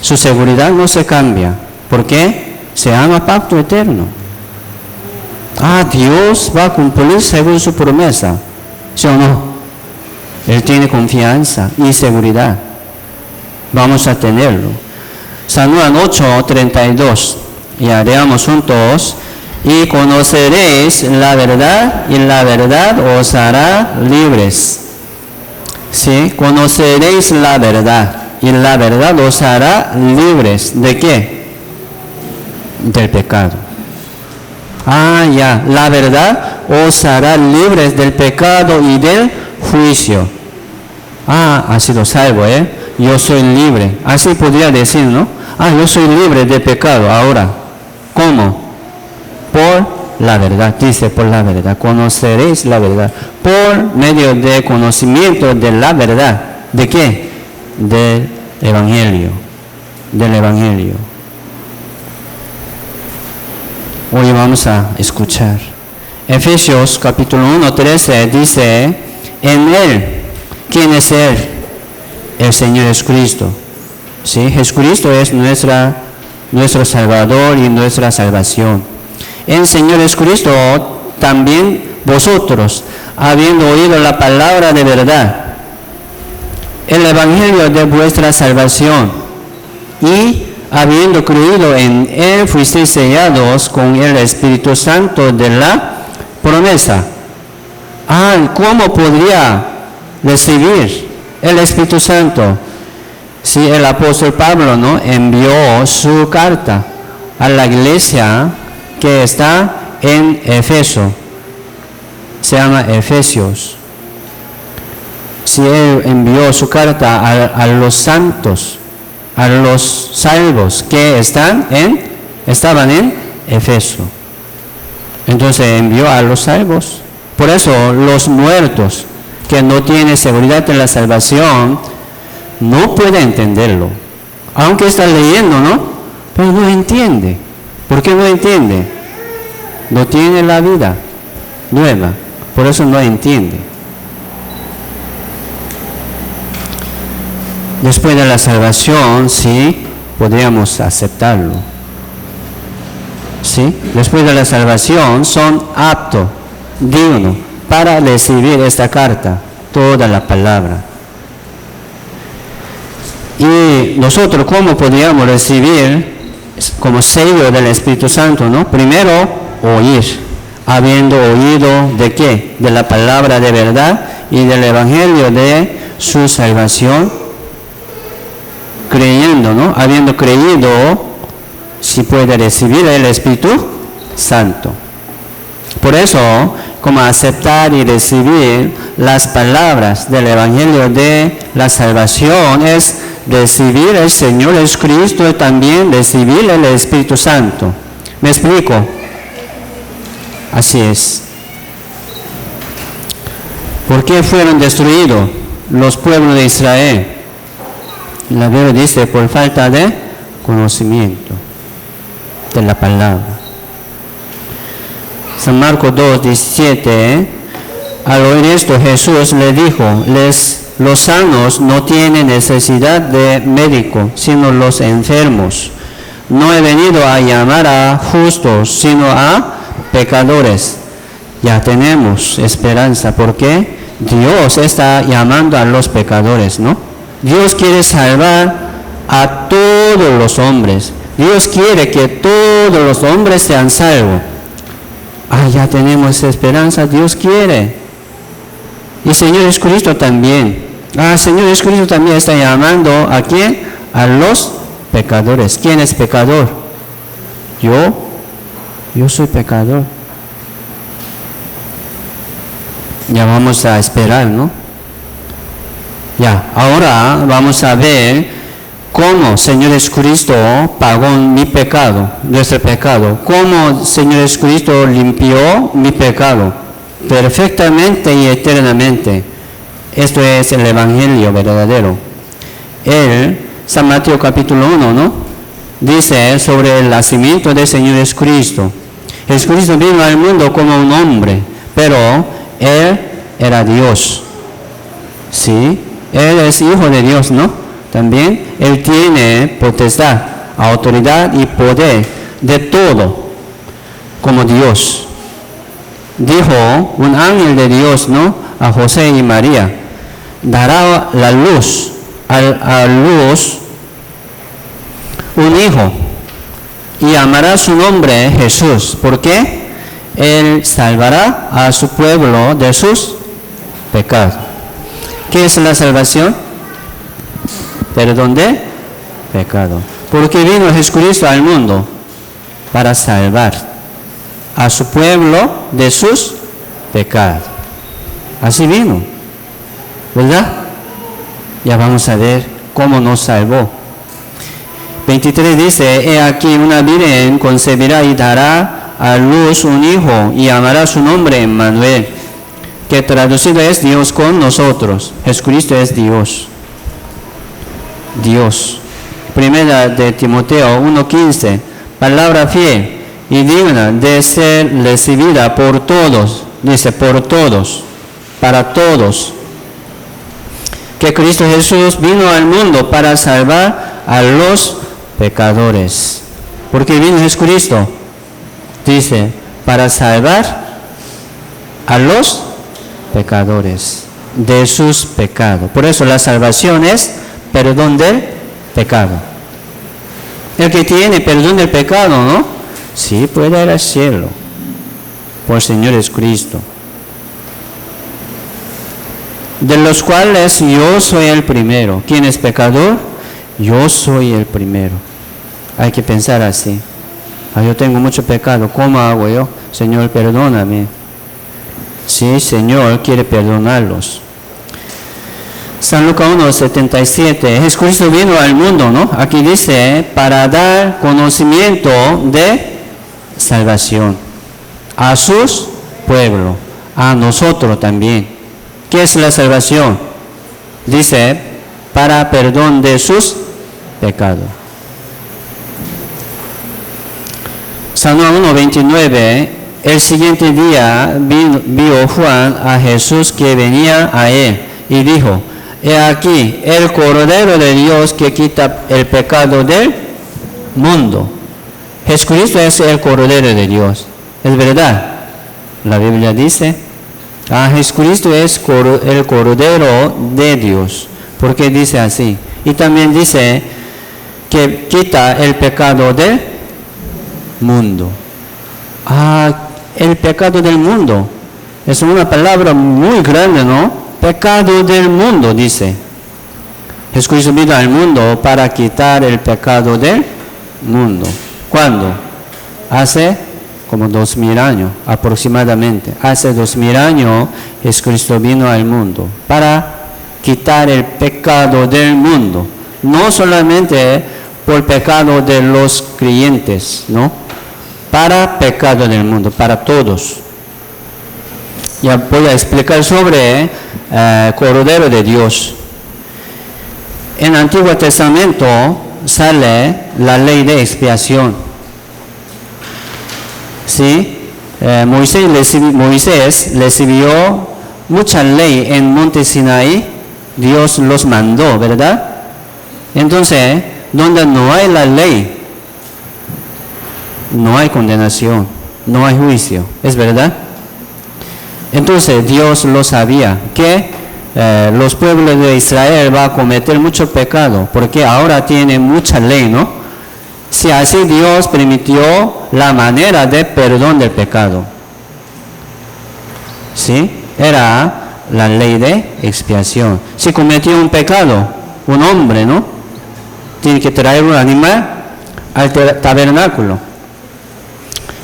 su seguridad no se cambia. ¿Por qué? Se llama pacto eterno. Dios va a cumplir según su promesa. ¿Sí o no? Él tiene confianza y seguridad. Vamos a tenerlo. San Juan 8:32. Ya leamos juntos. Y conoceréis la verdad, y la verdad os hará libres. ¿Sí? Conoceréis la verdad, y la verdad os hará libres. ¿De qué? Del pecado. La verdad os hará libres del pecado y del juicio. Ha sido salvo, Yo soy libre. Así podría decir, ¿no? Yo soy libre de pecado ahora. ¿Cómo? Por la verdad, dice por la verdad. Conoceréis la verdad. Por medio de conocimiento de la verdad. ¿De qué? Del Evangelio. Del Evangelio. Hoy vamos a escuchar. Efesios capítulo 1:13 dice, en Él, ¿quién es Él? El Señor Jesucristo. ¿Sí? Jesucristo es nuestro Salvador y nuestra salvación. El Señor Jesucristo también vosotros, habiendo oído la palabra de verdad, el Evangelio de vuestra salvación, y habiendo creído en Él, fuisteis sellados con el Espíritu Santo de la promesa. ¿Cómo podría recibir el Espíritu Santo? Si el apóstol Pablo, envió su carta a la iglesia que está en Éfeso, se llama Efesios. Si él envió su carta a los santos, a los salvos que estaban en Éfeso. Entonces envió a los salvos. Por eso los muertos que no tienen seguridad en la salvación no pueden entenderlo. Aunque está leyendo, ¿no? Pero no entiende. ¿Por qué no entiende? No tiene la vida nueva. Por eso no entiende. Después de la salvación, sí, podríamos aceptarlo. ¿Sí? Después de la salvación, son aptos, dignos, para recibir esta carta, toda la palabra. Y nosotros, ¿cómo podríamos recibir como sello del Espíritu Santo, ¿no? Primero, oír, habiendo oído ¿de qué? De la palabra de verdad y del Evangelio de su salvación, creyendo, ¿no? Habiendo creído, si puede recibir el Espíritu Santo. Por eso, como aceptar y recibir las palabras del Evangelio de la salvación es recibir el Señor Jesucristo y también recibir el Espíritu Santo. ¿Me explico? Así es. ¿Por qué fueron destruidos los pueblos de Israel? La Biblia dice por falta de conocimiento de la palabra. San Marcos 2:17, al oír esto Jesús le dijo, los sanos no tienen necesidad de médico, sino los enfermos. No he venido a llamar a justos, sino a pecadores. Ya tenemos esperanza, porque Dios está llamando a los pecadores, ¿no? Dios quiere salvar a todos los hombres. Dios quiere que todos los hombres sean salvos. Ya tenemos esperanza, Dios quiere. Y Señor Jesucristo también. Señor Jesucristo también está llamando ¿a quién? A los pecadores. ¿Quién es pecador? Yo soy pecador. Ya vamos a esperar, ¿no? Ahora vamos a ver cómo Señor Jesucristo pagó mi pecado, nuestro pecado. Cómo Señor Jesucristo limpió mi pecado perfectamente y eternamente. Esto es el Evangelio verdadero. San Mateo capítulo 1, ¿no? Dice sobre el nacimiento del Señor Jesucristo. Jesucristo vino al mundo como un hombre, pero Él era Dios. ¿Sí? Él es hijo de Dios, ¿no? También Él tiene potestad, autoridad y poder de todo, como Dios. Dijo un ángel de Dios, ¿no? A José y María, dará la luz, a luz un hijo, y llamará su nombre Jesús. ¿Por qué? Él salvará a su pueblo de sus pecados. ¿Qué es la salvación? Perdón de pecado. Porque vino Jesucristo al mundo para salvar a su pueblo de sus pecados. Así vino, ¿verdad? Ya vamos a ver cómo nos salvó. 23 dice, he aquí una virgen concebirá y dará a luz un hijo y llamará su nombre Emmanuel, que traducido es Dios con nosotros. Jesucristo es Dios. Dios. Primera de Timoteo 1:15, palabra fiel y digna de ser recibida por todos, dice por todos, para todos, que Cristo Jesús vino al mundo para salvar a los pecadores. ¿Por qué vino Jesucristo? Dice, para salvar a los pecadores de sus pecados. Por eso la salvación es perdón del pecado. El que tiene perdón del pecado, ¿no? Sí puede ir al cielo por Señor Jesucristo. De los cuales yo soy el primero. ¿Quién es pecador? Yo soy el primero. Hay que pensar así. Yo tengo mucho pecado. ¿Cómo hago yo? Señor, perdóname. Sí, Señor quiere perdonarlos. San Lucas 1:77. Jesucristo vino al mundo, ¿no? Aquí dice, para dar conocimiento de salvación a sus pueblos, a nosotros también. ¿Qué es la salvación? Dice, para perdón de sus pecados. Salmo 1:29, el siguiente día vio Juan a Jesús que venía a él y dijo, he aquí el Cordero de Dios que quita el pecado del mundo. Jesucristo es el Cordero de Dios, es verdad. La Biblia dice, Jesucristo es el Cordero de Dios. ¿Por qué dice así? Y también dice que quita el pecado del mundo. El pecado del mundo es una palabra muy grande, ¿no? Pecado del mundo, dice. Jesucristo vino al mundo para quitar el pecado del mundo. ¿Cuándo? Hace como 2000 años aproximadamente. Hace 2000 años Jesucristo vino al mundo para quitar el pecado del mundo. No solamente por pecado de los creyentes, ¿no? Para pecado del mundo, para todos. Ya voy a explicar sobre Cordero de Dios. En el Antiguo Testamento sale la ley de expiación. ¿Sí? Moisés recibió mucha ley en Monte Sinaí. Dios los mandó, ¿verdad? Entonces, donde no hay la ley, no hay condenación, no hay juicio, ¿es verdad? Entonces Dios lo sabía, que los pueblos de Israel van a cometer mucho pecado, porque ahora tiene mucha ley, ¿no? Si así Dios permitió la manera de perdón del pecado, ¿sí? Era la ley de expiación. Si cometió un pecado, un hombre, ¿no? Tiene que traer un animal al tabernáculo.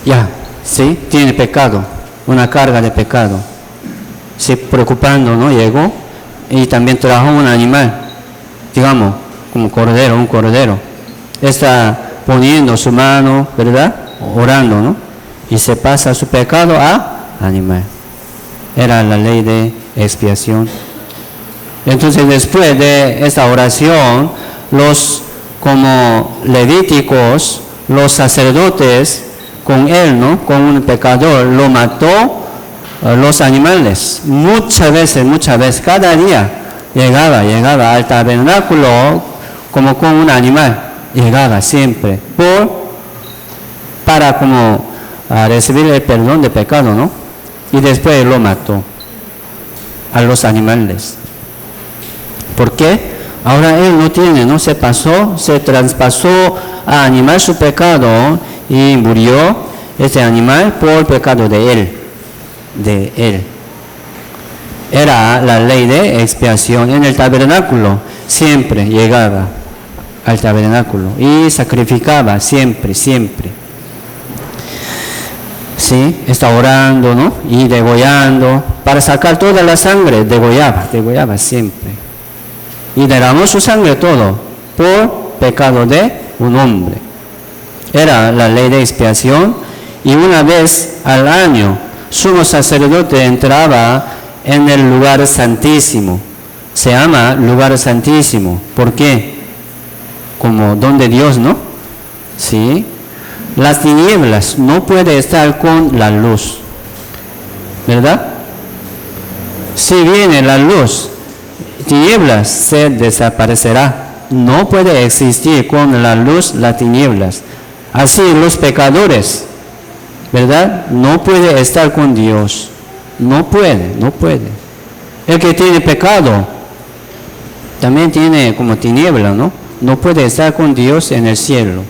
Ya, ¿sí? Tiene pecado, una carga de pecado. Sí, preocupando, ¿no? Llegó y también trajo un animal, digamos, como un cordero. Está poniendo su mano, ¿verdad? Orando, ¿no? Y se pasa su pecado a animal. Era la ley de expiación. Entonces, después de esta oración, como levíticos, los sacerdotes, con él, ¿no? Con un pecador, lo mató los animales. Muchas veces, cada día llegaba al tabernáculo como con un animal. Llegaba siempre, para como recibir el perdón de pecado, ¿no? Y después lo mató a los animales. ¿Por qué? Ahora él no tiene, ¿no? Se traspasó a animar su pecado y murió ese animal por pecado de él. Era la ley de expiación. En el tabernáculo siempre llegaba al tabernáculo y sacrificaba siempre. ¿Sí? Está orando, ¿no? Y degollando. Para sacar toda la sangre, degollaba siempre. Y derramó su sangre todo por pecado de un hombre. Era la ley de expiación. Y una vez al año, sumo sacerdote entraba en el lugar santísimo. Se llama lugar santísimo. ¿Por qué? Como don de Dios, ¿no? ¿Sí? Las tinieblas no pueden estar con la luz, ¿verdad? Si viene la luz, tinieblas se desaparecerá. No puede existir con la luz las tinieblas. Así los pecadores, ¿verdad? No puede estar con Dios. No puede. El que tiene pecado también tiene como tiniebla, ¿no? No puede estar con Dios en el cielo.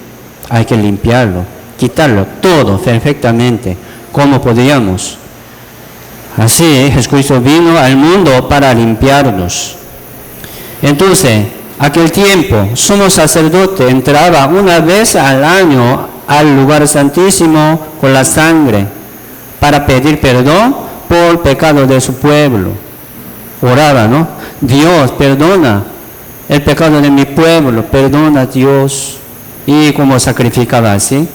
Hay que limpiarlo, quitarlo todo perfectamente, como podíamos. Así Jesucristo vino al mundo para limpiarnos. Entonces, aquel tiempo, sumo sacerdote entraba una vez al año al lugar santísimo con la sangre para pedir perdón por pecado de su pueblo. Oraba, ¿no? Dios, perdona el pecado de mi pueblo, perdona Dios. Y como sacrificaba así,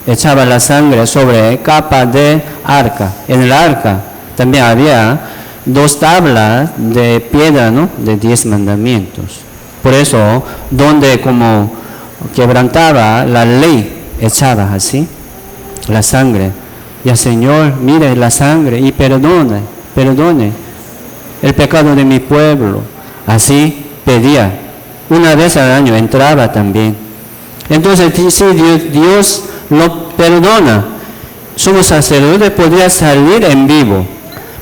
echaba la sangre sobre capa de arca. En el arca también había 2 tablas de piedra, ¿no? De 10 mandamientos. Por eso, donde como quebrantaba la ley, echaba así la sangre. Y el Señor, mire la sangre y perdone el pecado de mi pueblo. Así pedía. Una vez al año entraba también. Entonces, si Dios lo perdona, sumo sacerdote podría salir en vivo,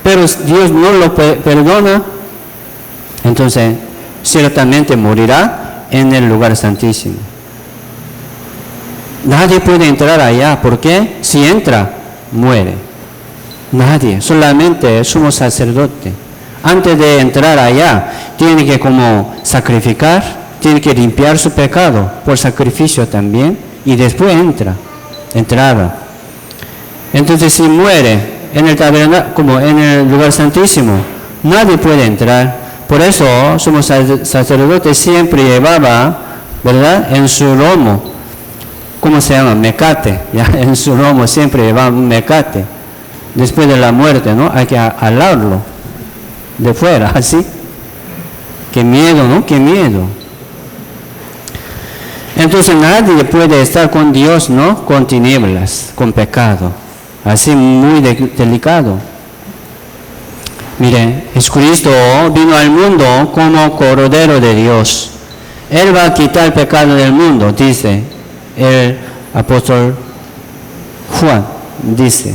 pero Dios no lo perdona, entonces ciertamente morirá en el lugar santísimo. Nadie puede entrar allá, porque si entra, muere. Nadie, solamente el sumo sacerdote. Antes de entrar allá, tiene que como sacrificar, tiene que limpiar su pecado por sacrificio también, y después entraba. Entonces, si muere en el tabernáculo, como en el lugar santísimo, nadie puede entrar. Por eso, sumo sacerdote siempre llevaba, ¿verdad?, en su lomo, ¿cómo se llama? Mecate. ¿Ya? En su lomo siempre llevaba un mecate. Después de la muerte, ¿no? Hay que alarlo de fuera, así. Qué miedo, ¿no? Qué miedo. Entonces nadie puede estar con Dios, ¿no? Con tinieblas, con pecado. Así muy delicado. Mire, Jesucristo vino al mundo como Cordero de Dios. Él va a quitar el pecado del mundo, dice el apóstol Juan, dice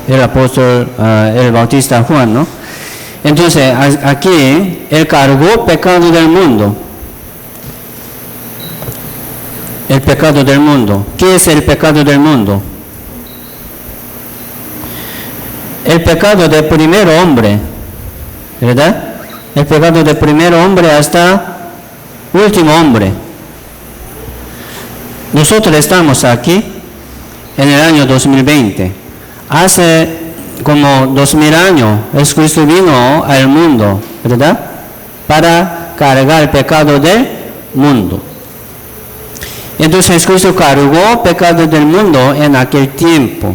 el apóstol, el bautista Juan, ¿no? Entonces, aquí, Él cargó pecado del mundo. El pecado del mundo. ¿Qué es el pecado del mundo? El pecado del primer hombre, ¿verdad? El pecado del primer hombre hasta último hombre. Nosotros estamos aquí en el año 2020. Hace como 2000 años, Jesucristo vino al mundo, ¿verdad?, para cargar el pecado del mundo. Entonces Jesucristo cargó el pecado del mundo en aquel tiempo.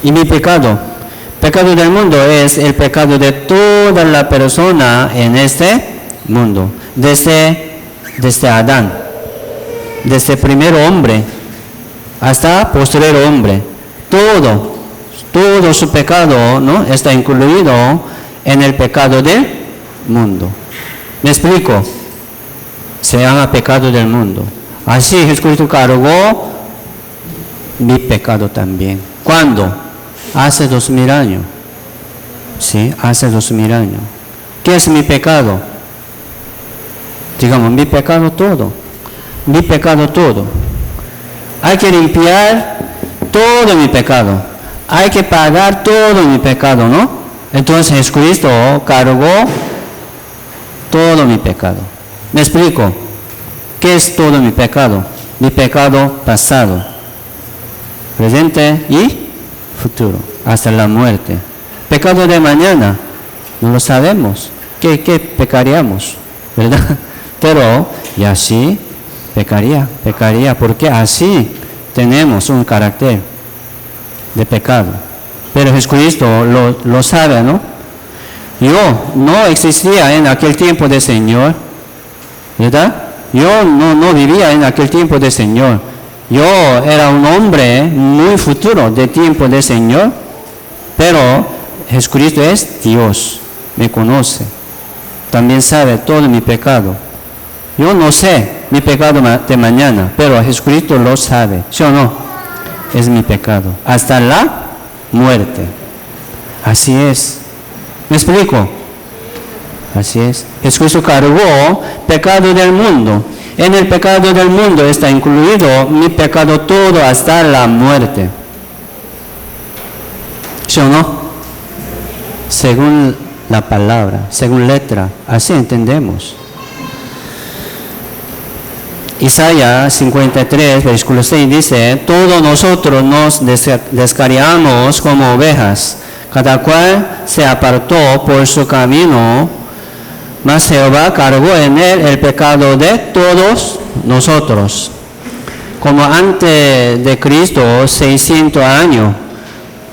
Y mi pecado del mundo es el pecado de toda la persona en este mundo, desde Adán, desde el primer hombre hasta posterior hombre, todo su pecado, ¿no?, está incluido en el pecado del mundo. ¿Me explico? Se llama pecado del mundo. Así Jesucristo cargó mi pecado también. ¿Cuándo? Hace 2000 años. Sí, hace 2000 años. ¿Qué es mi pecado? Digamos, mi pecado todo. Mi pecado todo. Hay que limpiar todo mi pecado. Hay que pagar todo mi pecado, ¿no? Entonces Jesucristo cargó todo mi pecado. ¿Me explico? ¿Qué es todo mi pecado? Mi pecado pasado, presente y futuro, hasta la muerte. Pecado de mañana, no lo sabemos. ¿Qué pecaríamos? ¿Verdad? Pero, y así, pecaría, porque así tenemos un carácter de pecado. Pero Jesucristo lo sabe, ¿no? Yo no existía en aquel tiempo del Señor, ¿verdad? Yo no vivía en aquel tiempo del Señor. Yo era un hombre muy futuro del tiempo del Señor, pero Jesucristo es Dios, me conoce, también sabe todo mi pecado. Yo no sé mi pecado de mañana, pero Jesucristo lo sabe, ¿sí o no? Es mi pecado, hasta la muerte. Así es. ¿Me explico? Así es. Jesucristo cargó pecado del mundo. En el pecado del mundo está incluido mi pecado todo hasta la muerte. ¿Sí o no? Según la palabra, según letra, así entendemos. Isaías 53, versículo 6 dice: todos nosotros nos descarriamos como ovejas, cada cual se apartó por su camino, mas Jehová cargó en él el pecado de todos nosotros. como antes de Cristo 600 años.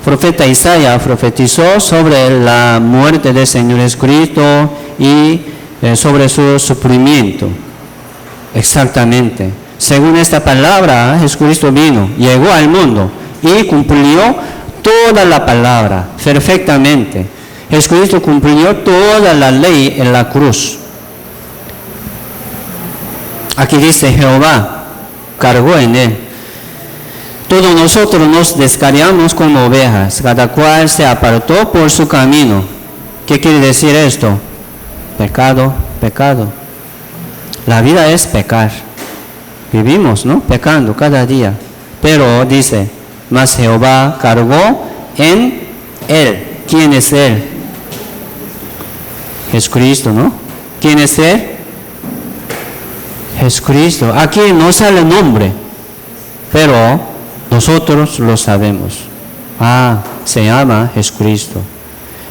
Profeta Isaías profetizó sobre la muerte del Señor Jesucristo y sobre su sufrimiento. Exactamente. Según esta palabra, Jesucristo vino, llegó al mundo y cumplió toda la palabra perfectamente. Jesucristo cumplió toda la ley en la cruz. Aquí dice Jehová cargó en él. Todos nosotros nos descarriamos como ovejas, cada cual se apartó por su camino. ¿Qué quiere decir esto? Pecado, pecado. La vida es pecar. Vivimos, ¿no? Pecando cada día. Pero dice, mas Jehová cargó en él. ¿Quién es él? Jesucristo, ¿no? ¿Quién es él? Jesucristo. Aquí no sale el nombre, pero nosotros lo sabemos. Se llama Jesucristo.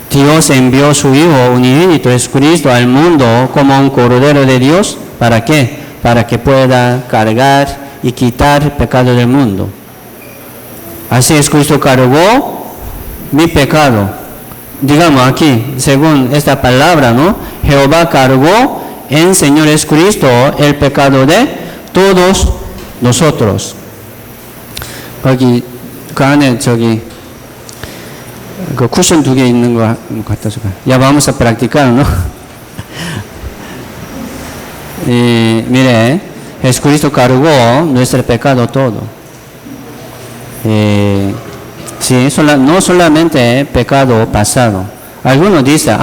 Dios envió a su Hijo unigénito Jesucristo al mundo como un Cordero de Dios. ¿Para qué? Para que pueda cargar y quitar el pecado del mundo. Así Jesucristo cargó mi pecado. Digamos aquí, según esta palabra, ¿no? Jehová cargó en Señor Jesucristo el pecado de todos nosotros. 거기 그 안에 저기 그 쿠션 2개 있는 거 갖다 줘. Ya vamos a practicar, ¿no? Mire, Jesucristo cargó nuestro pecado todo. Sí, no solamente pecado pasado. Algunos dicen,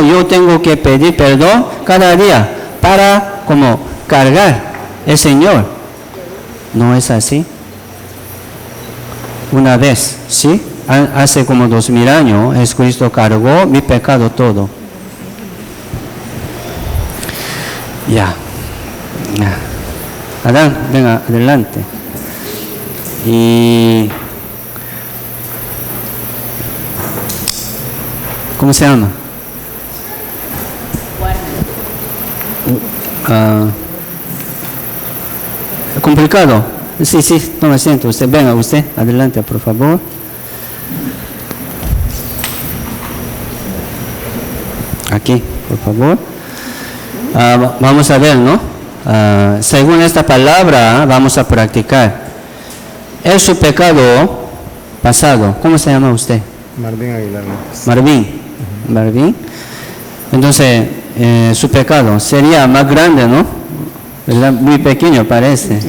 yo tengo que pedir perdón cada día para como cargar el Señor. No es así. Una vez, ¿sí? Hace como 2000 años, Jesucristo cargó mi pecado todo. Ya. Adán, venga, adelante. Y... ¿cómo se llama? ¿Complicado? Sí, toma asiento usted. Venga usted, adelante, por favor. Aquí, por favor. Vamos a ver, ¿no? Según esta palabra, vamos a practicar. Es su pecado pasado. ¿Cómo se llama usted? Marvin Aguilar. Marvin. Entonces, su pecado sería más grande, ¿no? ¿Verdad? Muy pequeño parece.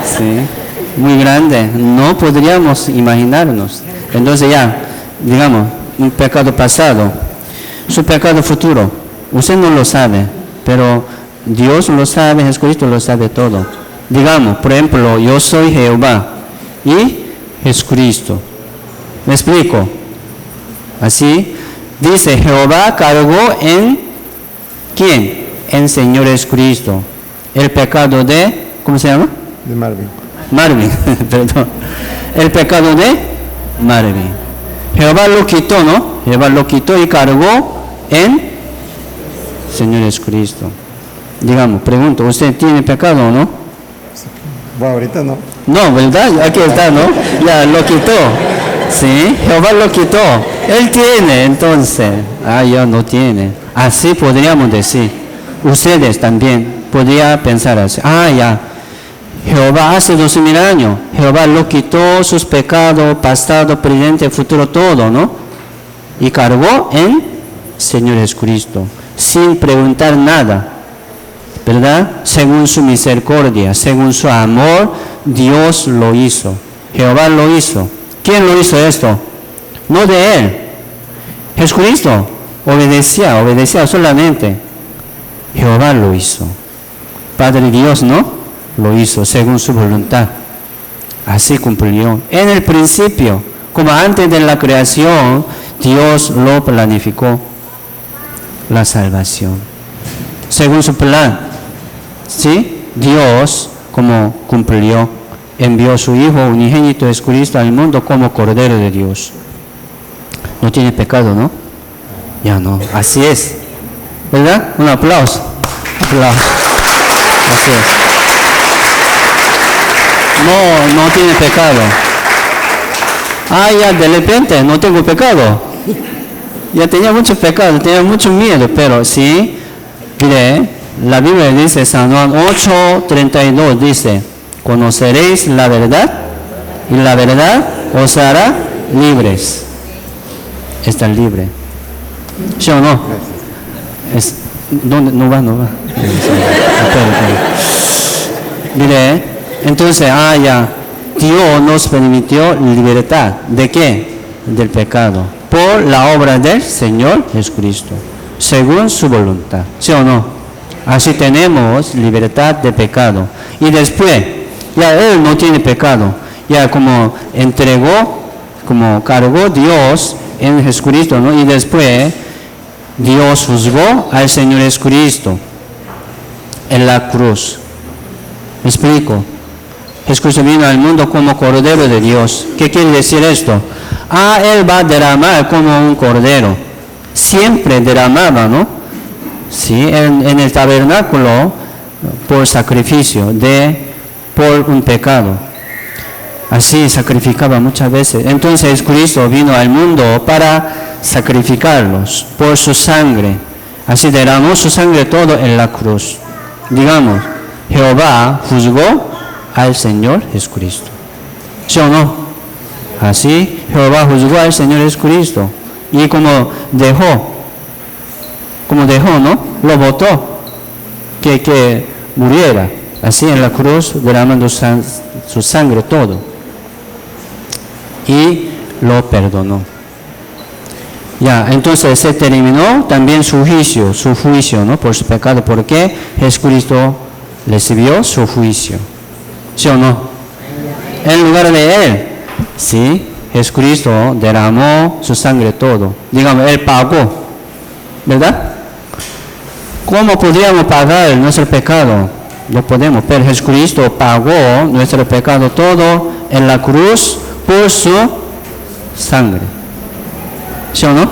Sí, muy grande. No podríamos imaginarnos. Entonces ya, digamos, un pecado pasado. Su pecado futuro, usted no lo sabe, pero Dios lo sabe, Jesucristo lo sabe todo. Digamos, por ejemplo, yo soy Jehová y Jesucristo. ¿Me explico? Así, dice, Jehová cargó en, ¿quién? En Señor Jesucristo. El pecado de, ¿cómo se llama? De Marvin. Marvin, perdón. El pecado de Marvin. Jehová lo quitó, ¿no? Jehová lo quitó y cargó en Señor Jesucristo. Digamos, pregunto, ¿usted tiene pecado o no? Bueno, ahorita no. No, ¿verdad? Aquí está, ¿no? Ya lo quitó. Sí, Jehová lo quitó. Él tiene, entonces. Ya no tiene. Así podríamos decir. Ustedes también podrían pensar así. Ya. Jehová hace 2000 años. Jehová lo quitó sus pecados, pasado, presente, futuro, todo, ¿no? Y cargó en Señor Jesucristo. Sin preguntar nada. ¿Verdad? Según su misericordia, según su amor, Dios lo hizo. Jehová lo hizo. ¿Quién lo hizo esto? No de él. Jesucristo obedecía solamente. Jehová lo hizo. Padre Dios, ¿no? Lo hizo según su voluntad. Así cumplió. En el principio, como antes de la creación, Dios lo planificó. La salvación. Según su plan. ¿Sí? Dios, como cumplió, envió a su Hijo unigénito Jesucristo al mundo como Cordero de Dios. No tiene pecado, ¿no? Ya no. Así es. ¿Verdad? Un aplauso. Así es. no tiene pecado. Ya de repente no tengo pecado. Ya tenía mucho pecado, tenía mucho miedo, pero sí, mire, la Biblia dice, San Juan 8:32 dice, conoceréis la verdad y la verdad os hará libres. Están libres. ¿Sí o no? ¿Dónde? No va. Mire, entonces, ya, Dios nos permitió libertad. ¿De qué? Del pecado. Por la obra del Señor Jesucristo. Según su voluntad. ¿Sí o no? Así tenemos libertad de pecado. Y después, ya Él no tiene pecado. Ya como entregó, como cargó Dios en Jesucristo, ¿no? Y después, Dios juzgó al Señor Jesucristo en la cruz. ¿Me explico? Jesucristo vino al mundo como Cordero de Dios. ¿Qué quiere decir esto? Él va a derramar como un cordero. Siempre derramaba, ¿no? Sí, en el tabernáculo por sacrificio, por un pecado. Así sacrificaba muchas veces. Entonces Jesucristo vino al mundo para sacrificarlos por su sangre. Así derramó su sangre todo en la cruz. Digamos, Jehová juzgó al Señor Jesucristo. ¿Sí o no? Así Jehová juzgó al Señor Jesucristo. Y como dejó, ¿no? Lo votó que muriera. Así en la cruz derramando su sangre todo. Y lo perdonó. Ya, entonces se terminó también su juicio, ¿no? Por su pecado, porque Jesucristo recibió su juicio. ¿Sí o no? En lugar de Él, sí, Jesucristo derramó su sangre todo. Digamos, Él pagó, ¿verdad? ¿Cómo podríamos pagar nuestro pecado? No podemos, pero Jesucristo pagó nuestro pecado todo en la cruz por su sangre. ¿Sí o no?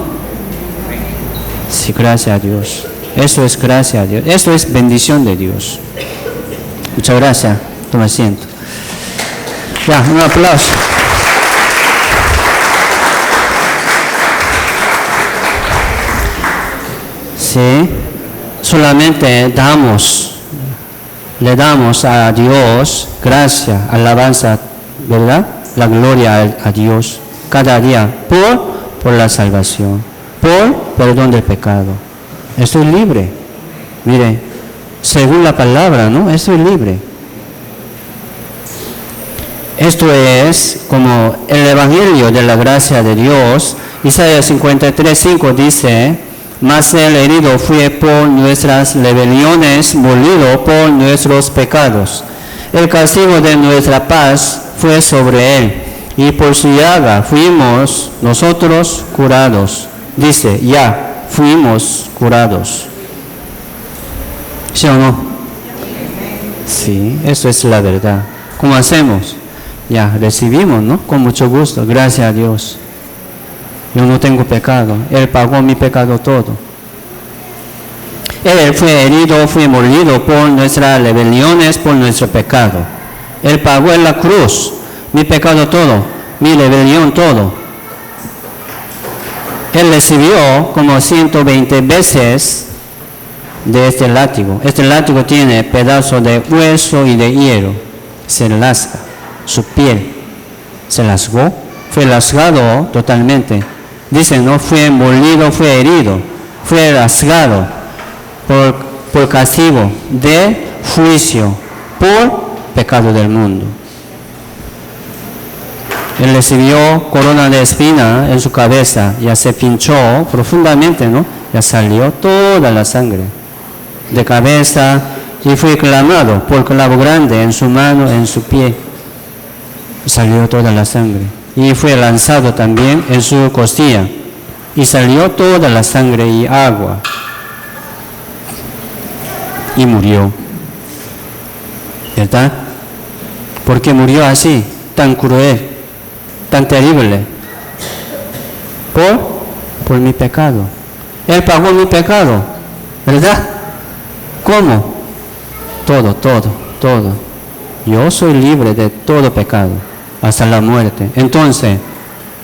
Sí, gracias a Dios. Eso es gracia a Dios. Eso es bendición de Dios. Muchas gracias. Toma asiento. Ya, un aplauso. Sí, solamente le damos a Dios gracia, alabanza, ¿verdad? La gloria a Dios cada día por la salvación, por perdón del pecado. Estoy libre. Mire, según la palabra, ¿no? Estoy libre. Esto es como el Evangelio de la gracia de Dios. Isaías 53:5 dice, mas el herido fue por nuestras rebeliones, molido por nuestros pecados. El castigo de nuestra paz fue sobre él, y por su llaga fuimos nosotros curados. Dice, ya fuimos curados. ¿Sí o no? Sí, eso es la verdad. ¿Cómo hacemos? Ya, recibimos, ¿no? Con mucho gusto, gracias a Dios. Yo no tengo pecado, Él pagó mi pecado todo. Él fue herido, fue molido por nuestras rebeliones, por nuestro pecado. Él pagó en la cruz mi pecado todo, mi rebelión todo. Él recibió como 120 veces de este látigo. Este látigo tiene pedazos de hueso y de hierro. Se rasga su piel. Se rasgó, fue rasgado totalmente. Dice, no fue molido, fue herido, fue rasgado por castigo de juicio, por pecado del mundo. Él recibió corona de espina en su cabeza, ya se pinchó profundamente, ¿no? Ya salió toda la sangre de cabeza y fue clavado por clavo grande en su mano, en su pie. Salió toda la sangre. Y fue lanzado también en su costilla. Y salió toda la sangre y agua. Y murió. ¿Verdad? ¿Por qué murió así? Tan cruel, tan terrible. Por mi pecado. Él pagó mi pecado. ¿Verdad? ¿Cómo? Todo. yo soy libre de todo pecado, hasta la muerte. Entonces,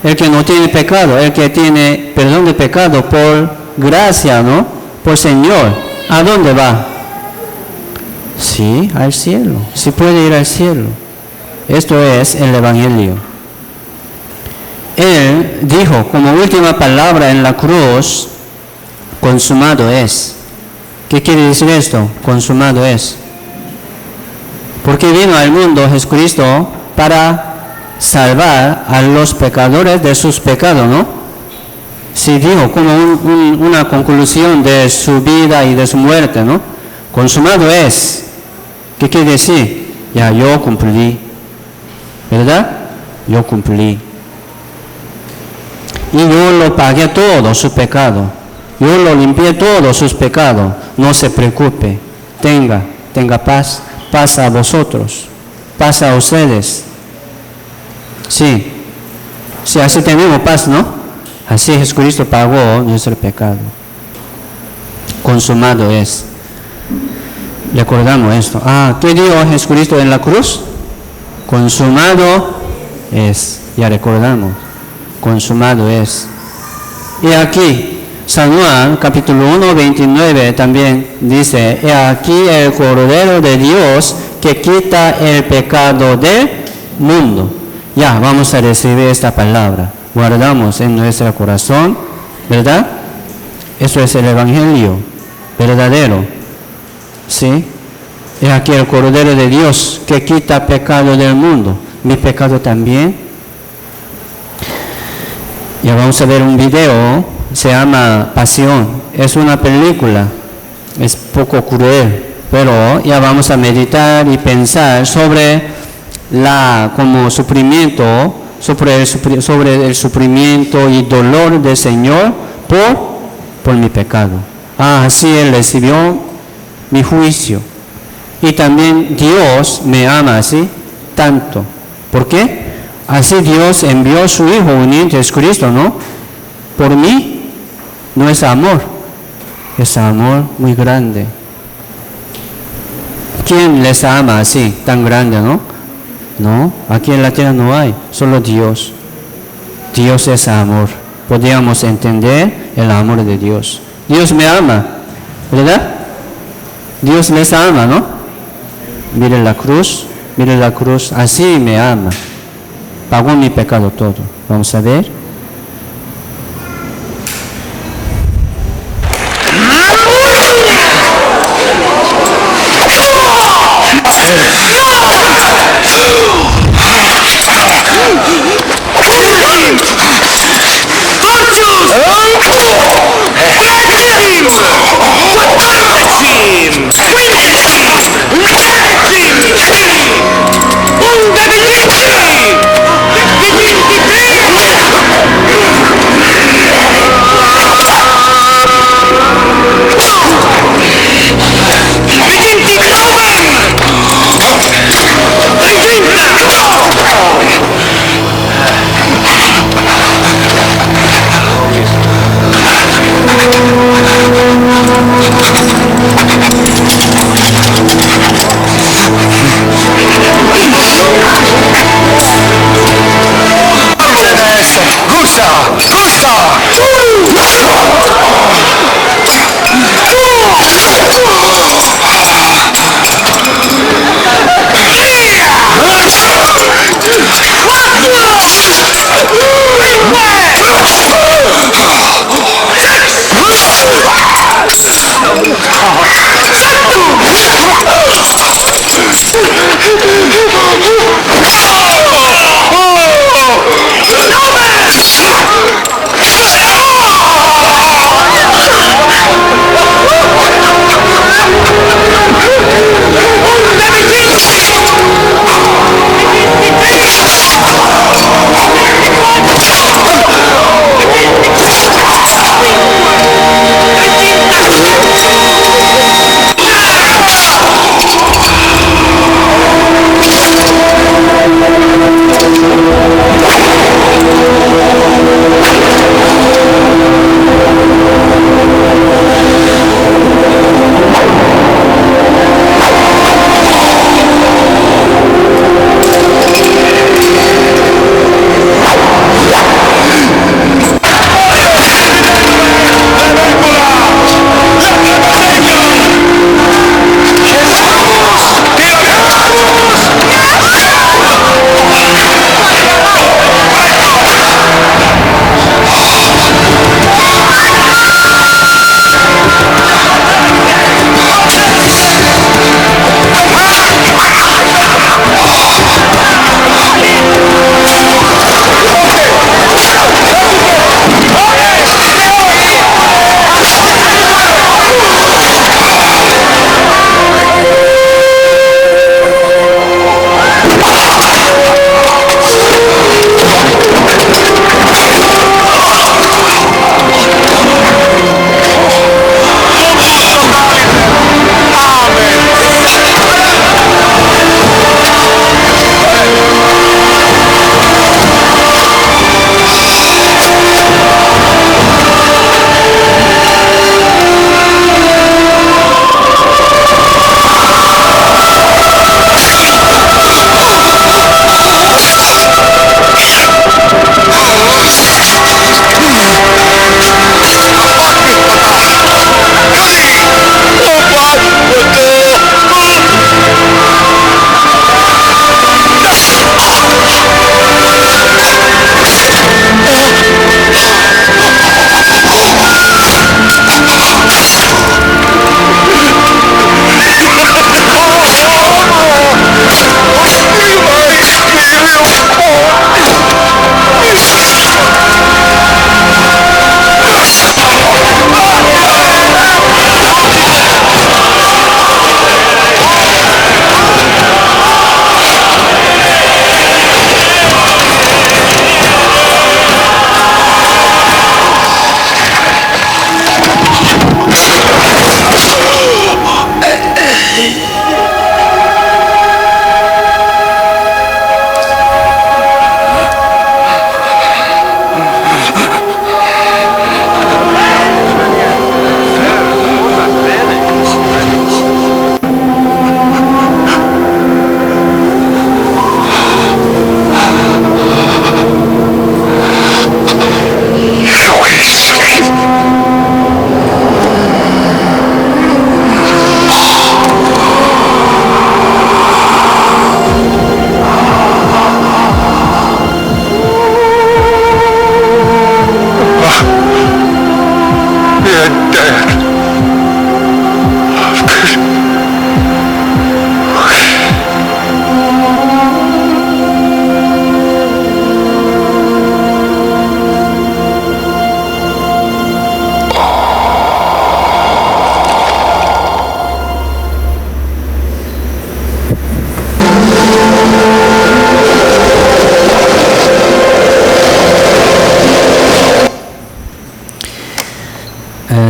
el que no tiene pecado, el que tiene perdón de pecado por gracia, ¿no? Por Señor, ¿a dónde va? Sí, al cielo. Sí puede ir al cielo. Esto es el Evangelio. Él dijo como última palabra en la cruz, consumado es. ¿Qué quiere decir esto? Consumado es. Porque vino al mundo Jesucristo para salvar a los pecadores de sus pecados, ¿no? Sí, dijo como una conclusión de su vida y de su muerte, ¿no? Consumado es. ¿Qué quiere decir? Ya, yo cumplí. ¿Verdad? Yo cumplí. Y yo lo pagué todo su pecado. Yo lo limpié todos sus pecados. No se preocupe. Tenga paz. Paz a vosotros. Paz a ustedes. Sí. Sí, así tenemos paz, ¿no? Así Jesucristo pagó nuestro pecado. Consumado es. Recordamos esto. ¿Qué dijo Jesucristo en la cruz? Consumado es. Ya recordamos. Consumado es. Y aquí, San Juan, capítulo 1, 29, también dice, he aquí el Cordero de Dios que quita el pecado del mundo. Ya, vamos a recibir esta palabra. Guardamos en nuestro corazón, ¿verdad? Eso es el Evangelio verdadero. ¿Sí? Es aquí el Cordero de Dios que quita el pecado del mundo. Mi pecado también. Ya vamos a ver un video, se llama Pasión. Es una película, es poco cruel, pero ya vamos a meditar y pensar sobre como sufrimiento, sobre el sufrimiento y dolor del Señor por mi pecado. Así Él recibió mi juicio. Y también Dios me ama así tanto. ¿Por qué? Así Dios envió a su Hijo unido, Jesucristo, ¿no? Por mí, no es amor. Es amor muy grande. ¿Quién les ama así, tan grande, no? No, aquí en la tierra no hay, solo Dios. Dios es amor. Podríamos entender el amor de Dios. Dios me ama, ¿verdad? Dios les ama, ¿no? Mire la cruz, así me ama. Pagó mi pecado todo. Vamos a ver.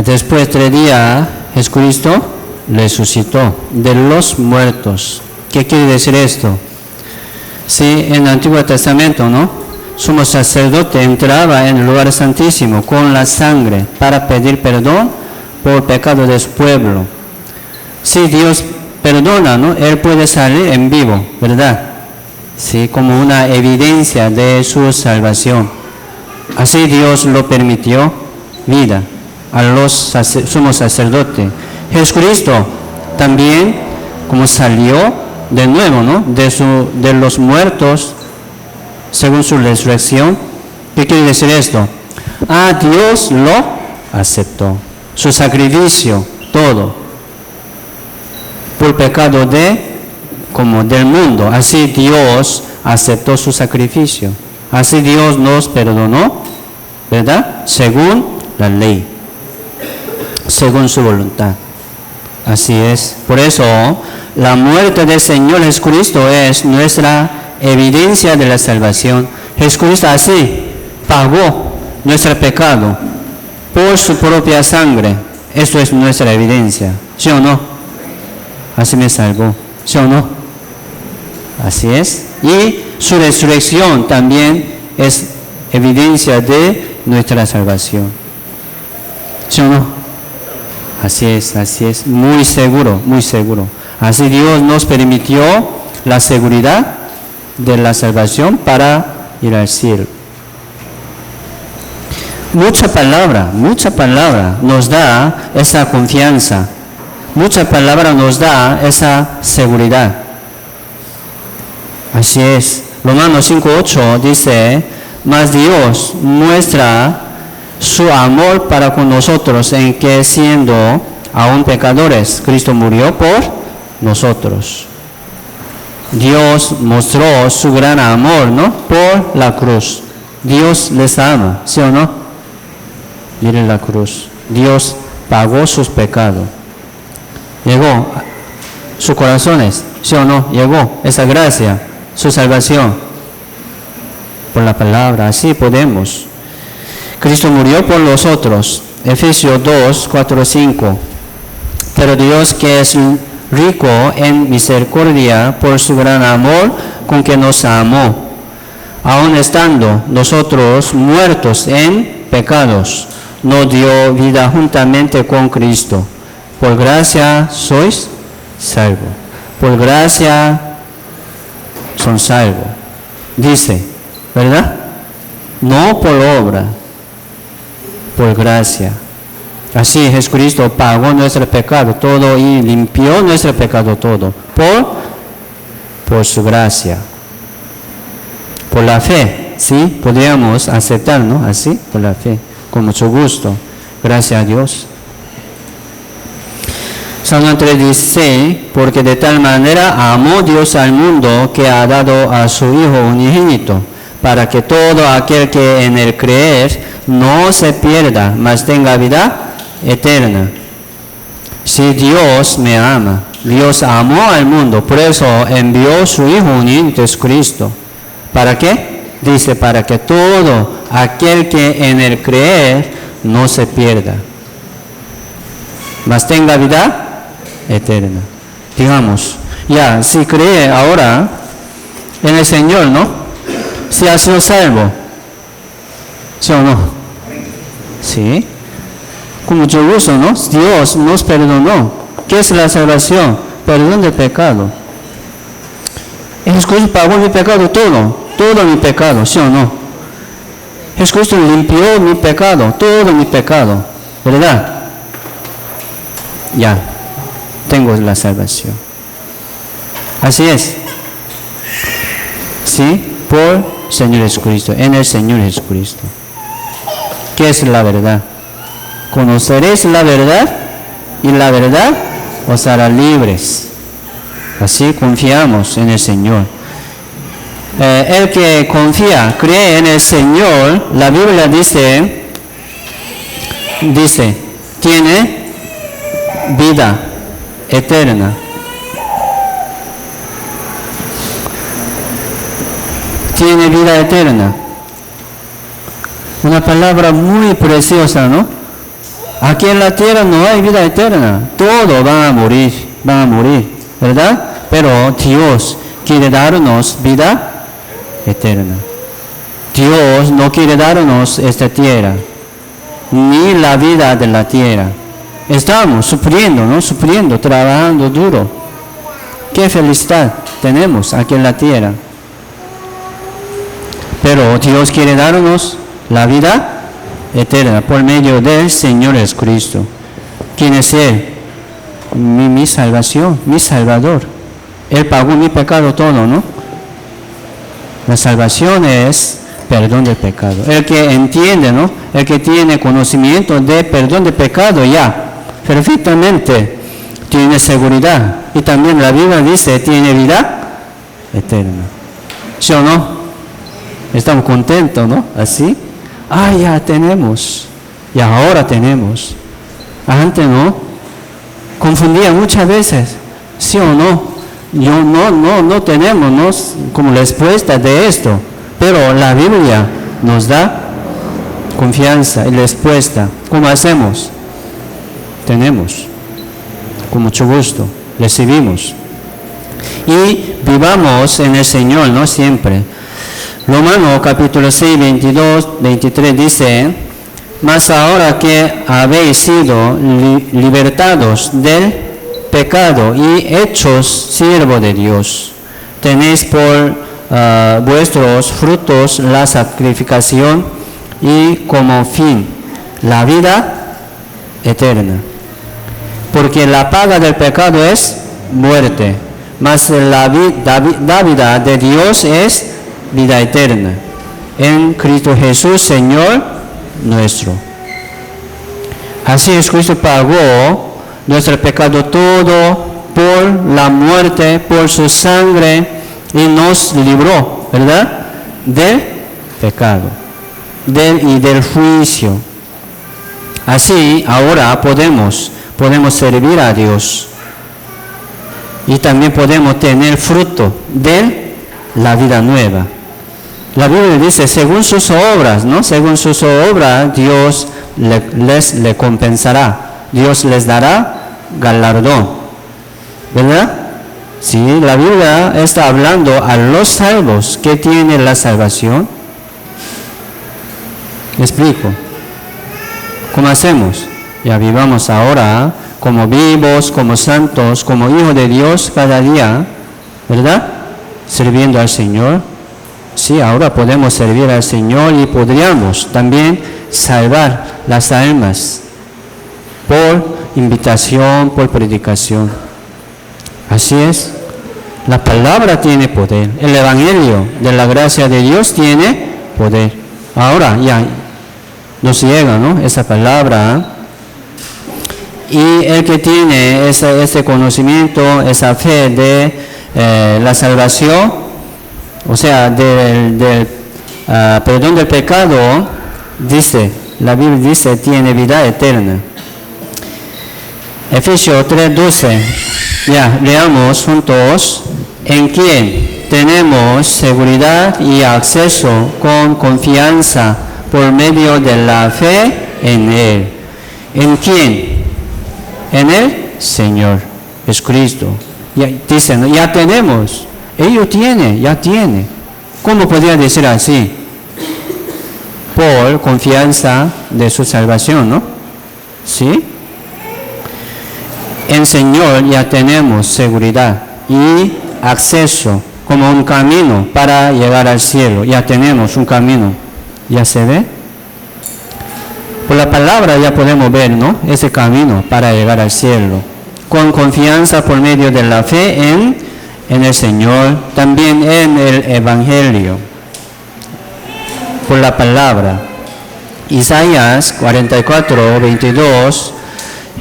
Después de 3 días, Jesucristo resucitó de los muertos. ¿Qué quiere decir esto? Sí, en el Antiguo Testamento, ¿no? Sumo sacerdote entraba en el lugar santísimo con la sangre para pedir perdón por pecado de su pueblo. Si Dios perdona, ¿no? Él puede salir en vivo, ¿verdad? Sí, como una evidencia de su salvación. Así Dios lo permitió vida a los sumos sacerdotes. Jesucristo también, como salió de nuevo, ¿no? de los muertos, según su resurrección. ¿Qué quiere decir esto? Dios lo aceptó. Su sacrificio, todo, por pecado del mundo. Así Dios aceptó su sacrificio. Así Dios nos perdonó, ¿verdad? Según la ley, según su voluntad. Así es. Por eso, la muerte del Señor Jesucristo es nuestra evidencia de la salvación. Jesucristo así pagó nuestro pecado por su propia sangre. Esto es nuestra evidencia. ¿Sí o no? Así me salvó. ¿Sí o no? Así es. Y su resurrección también es evidencia de nuestra salvación. ¿Sí o no? Así es. Muy seguro, muy seguro. Así Dios nos permitió la seguridad de la salvación para ir al cielo. Mucha palabra nos da esa confianza. Mucha palabra nos da esa seguridad. Así es. Romanos 5:8 dice, mas Dios muestra su amor para con nosotros en que siendo aún pecadores, Cristo murió por nosotros. Dios mostró su gran amor, ¿no? Por la cruz. Dios les ama, ¿sí o no? Miren la cruz. Dios pagó sus pecados. Llegó sus corazones, ¿sí o no? Llegó esa gracia, su salvación. Por la palabra, así podemos. Cristo murió por nosotros. Efesios 2:4-5. Pero Dios, que es rico en misericordia por su gran amor con que nos amó, aun estando nosotros muertos en pecados, nos dio vida juntamente con Cristo. Por gracia sois salvos. Por gracia son salvos. Dice, ¿verdad? No por obra, por gracia. Así Jesucristo pagó nuestro pecado todo y limpió nuestro pecado todo por su gracia. Por la fe, ¿sí? Podríamos aceptar, ¿no? Así, por la fe, con mucho gusto. Gracias a Dios. Salmo 3:16, porque de tal manera amó Dios al mundo que ha dado a su Hijo unigénito, para que todo aquel que en él cree no se pierda, mas tenga vida eterna. Si Dios me ama, Dios amó al mundo, por eso envió su Hijo unigénito, Jesucristo. ¿Para qué? Dice, para que todo aquel que en él cree no se pierda, mas tenga vida eterna. Digamos, ya, si cree ahora en el Señor, ¿no? Si ha sido salvo, ¿sí o no? Sí. Con mucho gusto, ¿no? Dios nos perdonó. ¿Qué es la salvación? Perdón del pecado. Jesucristo pagó mi pecado todo mi pecado, ¿sí o no? Jesucristo limpió mi pecado, todo mi pecado, ¿verdad? Ya, tengo la salvación. Así es. ¿Sí? Por Señor Jesucristo, en el Señor Jesucristo. ¿Qué es la verdad? Conoceréis la verdad y la verdad os hará libres. Así confiamos en el Señor. El que confía, cree en el Señor, la Biblia dice, tiene vida eterna. Tiene vida eterna. Una palabra muy preciosa, ¿no? Aquí en la tierra no hay vida eterna. Todos van a morir, ¿verdad? Pero Dios quiere darnos vida eterna. Dios no quiere darnos esta tierra, ni la vida de la tierra. Estamos sufriendo, ¿no? Sufriendo, trabajando duro. Qué felicidad tenemos aquí en la tierra. Pero Dios quiere darnos la vida eterna por medio del Señor Jesucristo. ¿Quién es Él? Mi salvación, mi Salvador. Él pagó mi pecado todo, ¿no? La salvación es perdón del pecado. El que entiende, ¿no? El que tiene conocimiento de perdón de pecado ya perfectamente tiene seguridad. Y también la Biblia dice tiene vida eterna. ¿Sí o no? Estamos contentos, ¿no? Así. Ya tenemos. Y ahora tenemos. Antes no. Confundía muchas veces. ¿Sí o no? No tenemos, ¿no? Como respuesta de esto. Pero la Biblia nos da confianza y respuesta. ¿Cómo hacemos? Tenemos. Con mucho gusto. Recibimos. Y vivamos en el Señor, ¿no? Siempre. Romanos capítulo 6, 23 dice: mas ahora que habéis sido libertados del pecado y hechos siervos de Dios, tenéis por vuestros frutos la santificación y como fin la vida eterna. Porque la paga del pecado es muerte, mas la vida de Dios es vida eterna en Cristo Jesús, Señor nuestro. Así es, Cristo pagó nuestro pecado todo por la muerte, por su sangre, y nos libró, ¿verdad?, del pecado y del juicio. Así ahora podemos servir a Dios y también podemos tener fruto de la vida nueva. La Biblia dice, según sus obras, ¿no? Según sus obras, Dios les compensará. Dios les dará galardón. ¿Verdad? Sí, la Biblia está hablando a los salvos que tienen la salvación. ¿Me explico? ¿Cómo hacemos? Ya vivamos ahora como vivos, como santos, como hijos de Dios cada día, ¿verdad? Sirviendo al Señor. Sí, ahora podemos servir al Señor y podríamos también salvar las almas por invitación, por predicación. Así es. La palabra tiene poder. El Evangelio de la gracia de Dios tiene poder. Ahora ya nos llega, ¿no?, esa palabra. Y el que tiene ese conocimiento, esa fe de la salvación, o sea, del perdón del pecado, dice, la Biblia dice, tiene vida eterna. Efesios 3:12, ya, leamos juntos: en quien tenemos seguridad y acceso con confianza por medio de la fe en Él. ¿En quién? En el Señor Jesucristo. Ya, dicen, ya tenemos. Ellos tienen, ya tiene. ¿Cómo podría decir así? Por confianza de su salvación, ¿no? ¿Sí? En Señor ya tenemos seguridad y acceso como un camino para llegar al cielo. Ya tenemos un camino. ¿Ya se ve? Por la palabra ya podemos ver, ¿no?, ese camino para llegar al cielo. Con confianza por medio de la fe en el Señor, también en el Evangelio, por la palabra. Isaías 44:22,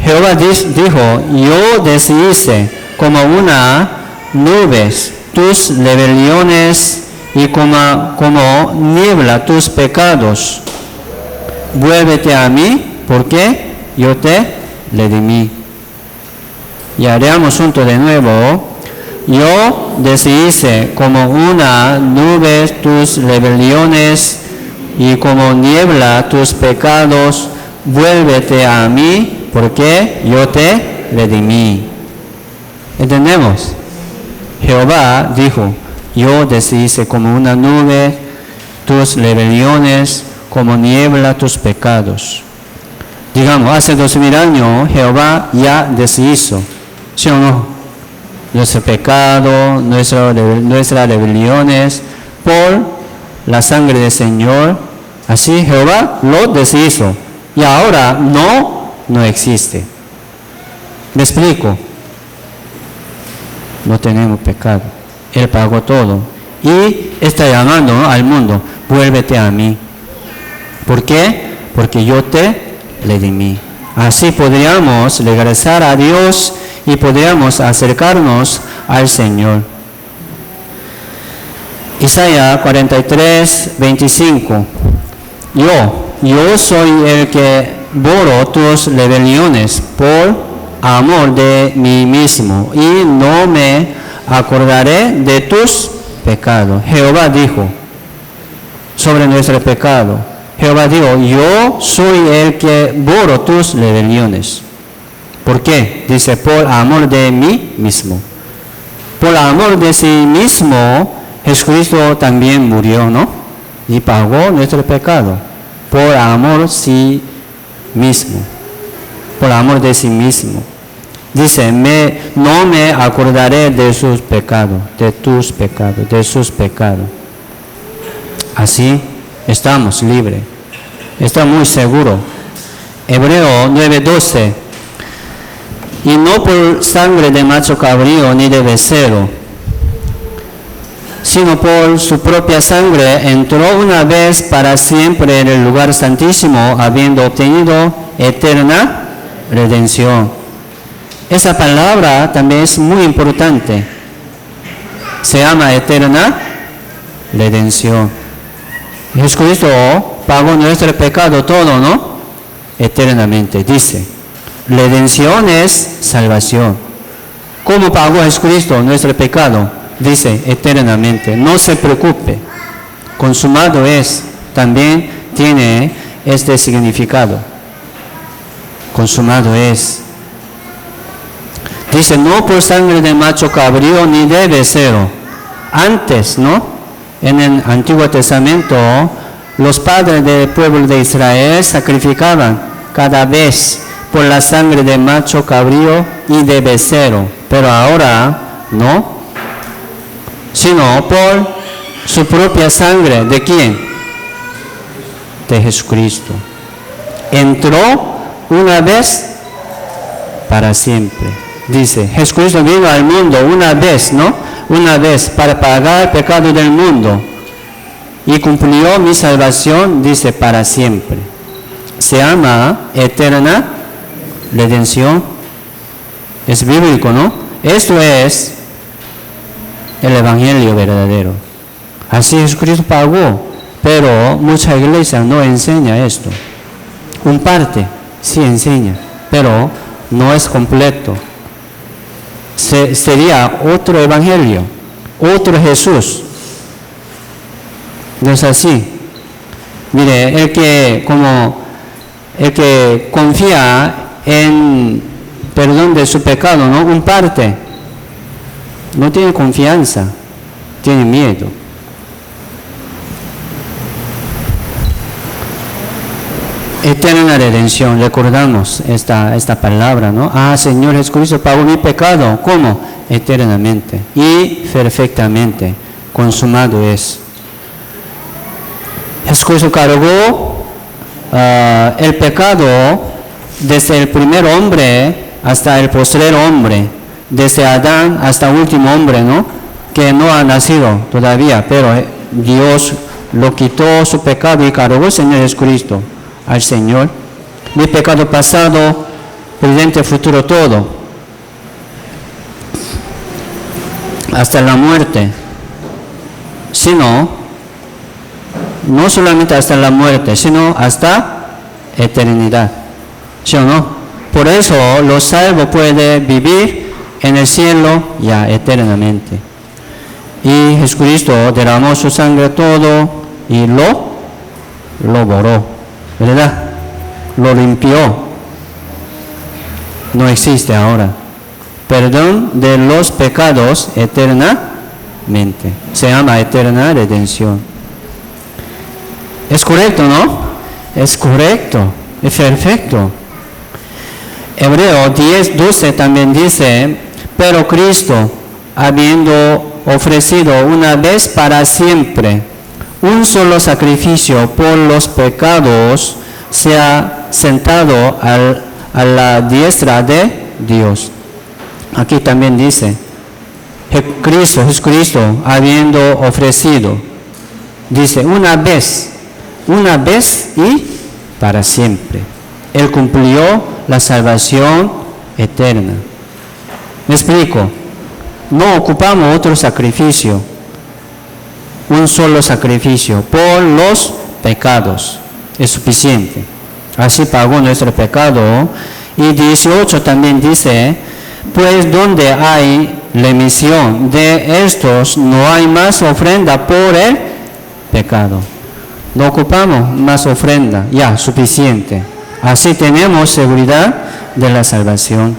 Jehová dijo: yo deshice como una nube tus rebeliones y como niebla tus pecados. Vuélvete a mí, porque yo te redimí. Y haremos juntos de nuevo: yo deshice como una nube tus rebeliones y como niebla tus pecados. vuélvete a mí, porque yo te redimí. ¿Entendemos? Jehová dijo, yo deshice como una nube tus rebeliones, como niebla tus pecados. Digamos, hace 2000 años Jehová ya deshizo, ¿sí o no? Nuestro pecado, nuestras rebeliones, por la sangre del Señor. Así Jehová lo deshizo. Y ahora no existe. ¿Me explico? No tenemos pecado. Él pagó todo. Y está llamando, ¿no?, al mundo, vuélvete a mí. ¿Por qué? Porque yo te redimí. Así podríamos regresar a Dios y podríamos acercarnos al Señor. Isaías 43, 25. Yo soy el que borro tus rebeliones por amor de mí mismo, y no me acordaré de tus pecados. Jehová dijo sobre nuestro pecado. Jehová dijo, yo soy el que borro tus rebeliones. ¿Por qué? Dice, por amor de mí mismo. Por amor de sí mismo, Jesucristo también murió, ¿no? Y pagó nuestro pecado. Por amor de sí mismo. Por amor de sí mismo. Dice, no me acordaré de sus pecados, de tus pecados, de sus pecados. Así estamos libres. Está muy seguro. Hebreo 9:12. Y no por sangre de macho cabrío ni de becerro, sino por su propia sangre entró una vez para siempre en el lugar santísimo, habiendo obtenido eterna redención. Esa palabra también es muy importante. Se llama eterna redención. Jesucristo pagó nuestro pecado todo, ¿no? Eternamente, dice. Redención es salvación. ¿Cómo pagó Jesucristo nuestro pecado? Dice, eternamente. No se preocupe. Consumado es. También tiene este significado. Consumado es. Dice, no por sangre de macho cabrío ni de becerro. Antes, ¿no? En el Antiguo Testamento, los padres del pueblo de Israel sacrificaban cada vez por la sangre de macho cabrío y de becerro. Pero ahora, no. Sino por su propia sangre. ¿De quién? De Jesucristo. Entró una vez para siempre. Dice, Jesucristo vino al mundo una vez, ¿no? Una vez para pagar el pecado del mundo. Y cumplió mi salvación, dice, para siempre. Se llama eterna redención. Es bíblico, ¿no? Esto es el evangelio verdadero. Así Jesucristo pagó, pero mucha iglesia no enseña esto. Un parte sí enseña, pero no es completo. Sería otro evangelio, otro Jesús. No es así. Mire, el que confía en perdón de su pecado, ¿no? Un parte, no tiene confianza, tiene miedo. Eterna redención, recordamos esta palabra, ¿no? Señor Jesucristo pagó mi pecado. ¿Cómo? Eternamente y perfectamente. Consumado es. Jesucristo cargó el pecado desde el primer hombre hasta el postrer hombre, desde Adán hasta el último hombre, ¿no? Que no ha nacido todavía, pero Dios lo quitó su pecado y cargó el Señor Jesucristo al Señor. Mi pecado pasado, presente, futuro, todo. Hasta la muerte. Sino, no solamente hasta la muerte, sino hasta eternidad. ¿Sí o no? Por eso los salvos pueden vivir en el cielo ya eternamente. Y Jesucristo derramó su sangre todo y lo borró. ¿Verdad? lo limpió. No existe ahora. Perdón de los pecados eternamente. Se llama eterna redención. ¿Es correcto, no? Es correcto. Es perfecto. Hebreo 10:12 también dice, pero Cristo, habiendo ofrecido una vez para siempre un solo sacrificio por los pecados, se ha sentado a la diestra de Dios. Aquí también dice, Jesucristo, habiendo ofrecido, dice una vez y para siempre. Él cumplió la salvación eterna. ¿Me explico? No ocupamos otro sacrificio, un solo sacrificio por los pecados. Es suficiente. Así pagó nuestro pecado. Y 18 también dice, pues donde hay remisión de estos, no hay más ofrenda por el pecado. No ocupamos más ofrenda, ya, suficiente. Así tenemos seguridad de la salvación.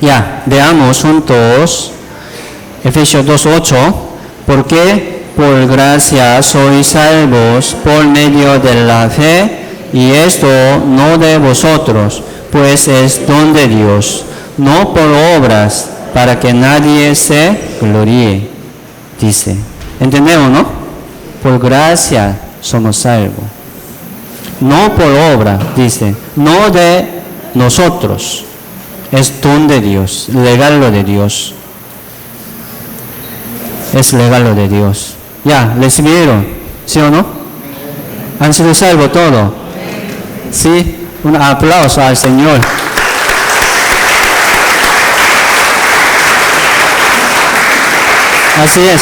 Ya, veamos juntos Efesios 2:8, porque por gracia sois salvos por medio de la fe, y esto no de vosotros, pues es don de Dios, no por obras, para que nadie se gloríe, dice. ¿Entendemos, no? Por gracia somos salvos. No por obra, dice, no de nosotros. Es don de Dios, regalo de Dios. Es regalo de Dios. Ya, ¿recibieron? ¿Sí o no? ¿Han sido salvos todos? Sí, un aplauso al Señor. Así es.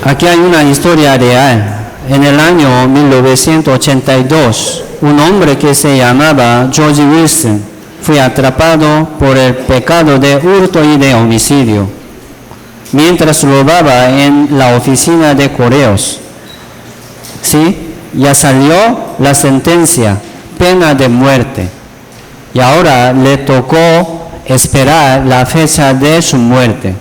Aquí hay una historia real. En el año 1982, un hombre que se llamaba George Wilson fue atrapado por el pecado de hurto y de homicidio mientras robaba en la oficina de correos. ¿Sí? Ya salió la sentencia, pena de muerte. Y ahora le tocó esperar la fecha de su muerte.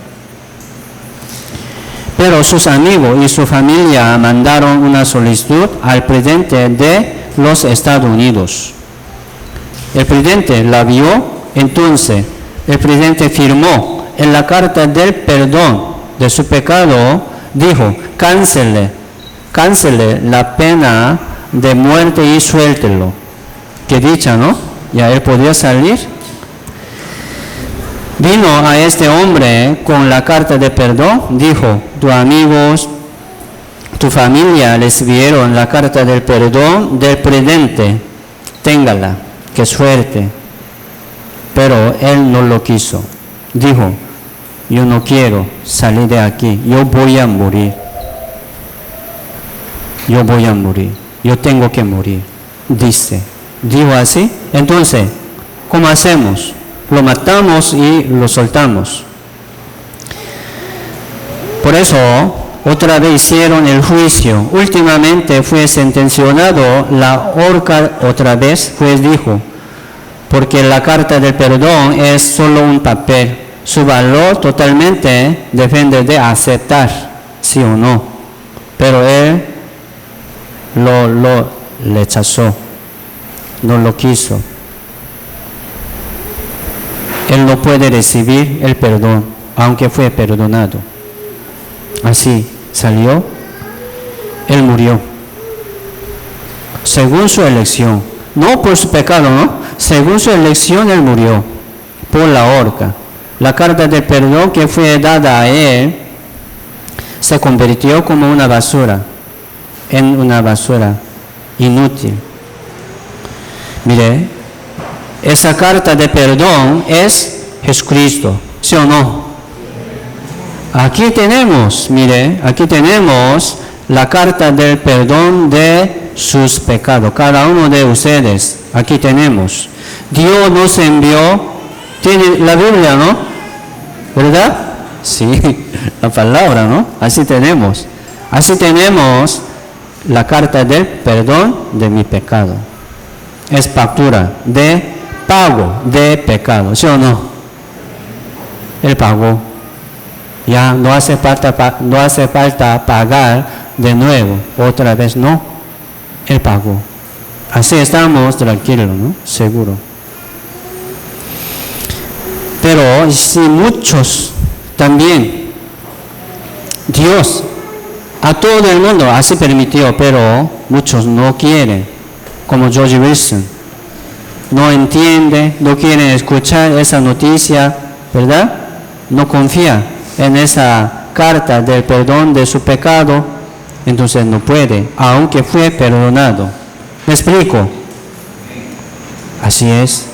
Pero sus amigos y su familia mandaron una solicitud al presidente de los Estados Unidos. El presidente la vio, entonces el presidente firmó en la carta del perdón de su pecado, dijo, cáncele la pena de muerte y suéltelo. Qué dicha, ¿no? Ya él podía salir. Vino a este hombre con la carta de perdón, dijo, tus amigos, tu familia recibieron la carta del perdón del presidente, téngala, qué suerte. Pero él no lo quiso. Dijo, yo no quiero salir de aquí, yo voy a morir. Yo voy a morir, yo tengo que morir, dijo así. Entonces, ¿cómo hacemos? Lo matamos y lo soltamos. Por eso, otra vez hicieron el juicio. Últimamente fue sentenciado la horca otra vez. Juez dijo, porque la carta del perdón es solo un papel. Su valor totalmente depende de aceptar, sí o no. Pero él lo rechazó, no lo quiso. Él no puede recibir el perdón, aunque fue perdonado. Así salió, él murió. Según su elección, no por su pecado, ¿no? Según su elección, él murió por la horca. La carta de perdón que fue dada a él se convirtió como una basura, en una basura inútil. Mire, esa carta de perdón es Jesucristo, ¿sí o no? Aquí tenemos, mire, aquí tenemos la carta del perdón de sus pecados. Cada uno de ustedes, aquí tenemos. Dios nos envió, tiene la Biblia, ¿no? ¿Verdad? Sí, la palabra, ¿no? Así tenemos la carta del perdón de mi pecado. Es factura de pago de pecado, ¿sí o no? Él pagó. Ya no hace falta pagar de nuevo, otra vez no. Él pagó. Así estamos tranquilos, ¿no? Seguro. Pero si muchos también, Dios a todo el mundo así permitió, pero muchos no quieren, como George Wilson. No entiende, no quiere escuchar esa noticia, ¿verdad? No confía en esa carta del perdón de su pecado, entonces no puede, aunque fue perdonado. ¿Me explico? Así es.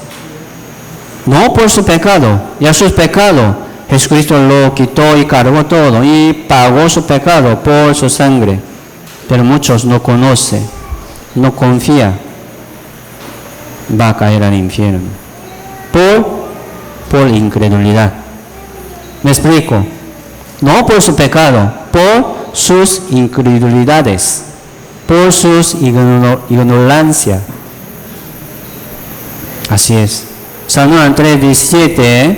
No por su pecado, ya sus pecados, Jesucristo lo quitó y cargó todo y pagó su pecado por su sangre. Pero muchos no conocen, no confían, va a caer al infierno por incredulidad. ¿Me explico? No por su pecado, por sus incredulidades, por sus ignorancia. Así es. San Juan 3:17,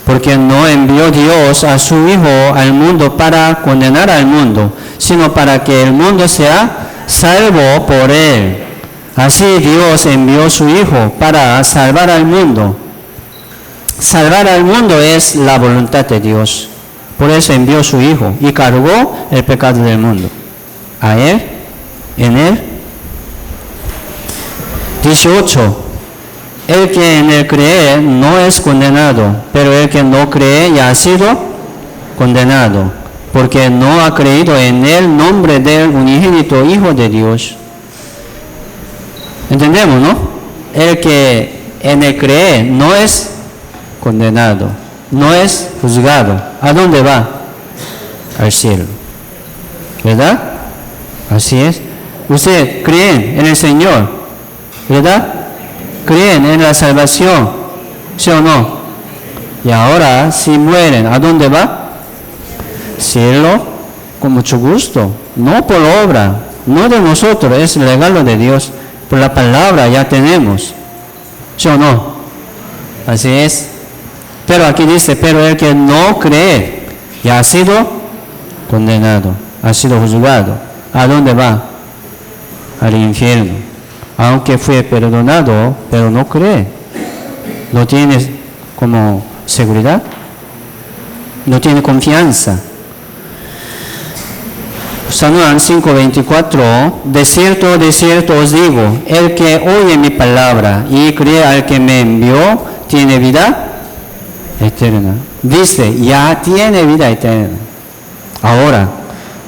porque no envió Dios a su Hijo al mundo para condenar al mundo, sino para que el mundo sea salvo por él. Así Dios envió a su Hijo para salvar al mundo. Salvar al mundo es la voluntad de Dios. Por eso envió a su Hijo y cargó el pecado del mundo. A Él, en Él. 18. El que en Él cree no es condenado, pero el que no cree ya ha sido condenado, porque no ha creído en el nombre del unigénito Hijo de Dios. ¿Entendemos, no? El que en Él cree no es condenado, no es juzgado. ¿A dónde va? Al cielo. ¿Verdad? Así es. Usted cree en el Señor, ¿verdad? Creen en la salvación, ¿sí o no? Y ahora, si mueren, ¿a dónde va? Cielo, con mucho gusto, no por obra, no de nosotros, es el regalo de Dios, por la palabra ya tenemos, ¿sí o no? Así es. Pero aquí dice, pero el que no cree, ya ha sido condenado, ha sido juzgado. ¿A dónde va? Al infierno. Aunque fue perdonado, pero no cree. No tiene como seguridad. No tiene confianza. San Juan 5:24, de cierto os digo, el que oye mi palabra y cree al que me envió, tiene vida eterna. Dice, ya tiene vida eterna. Ahora,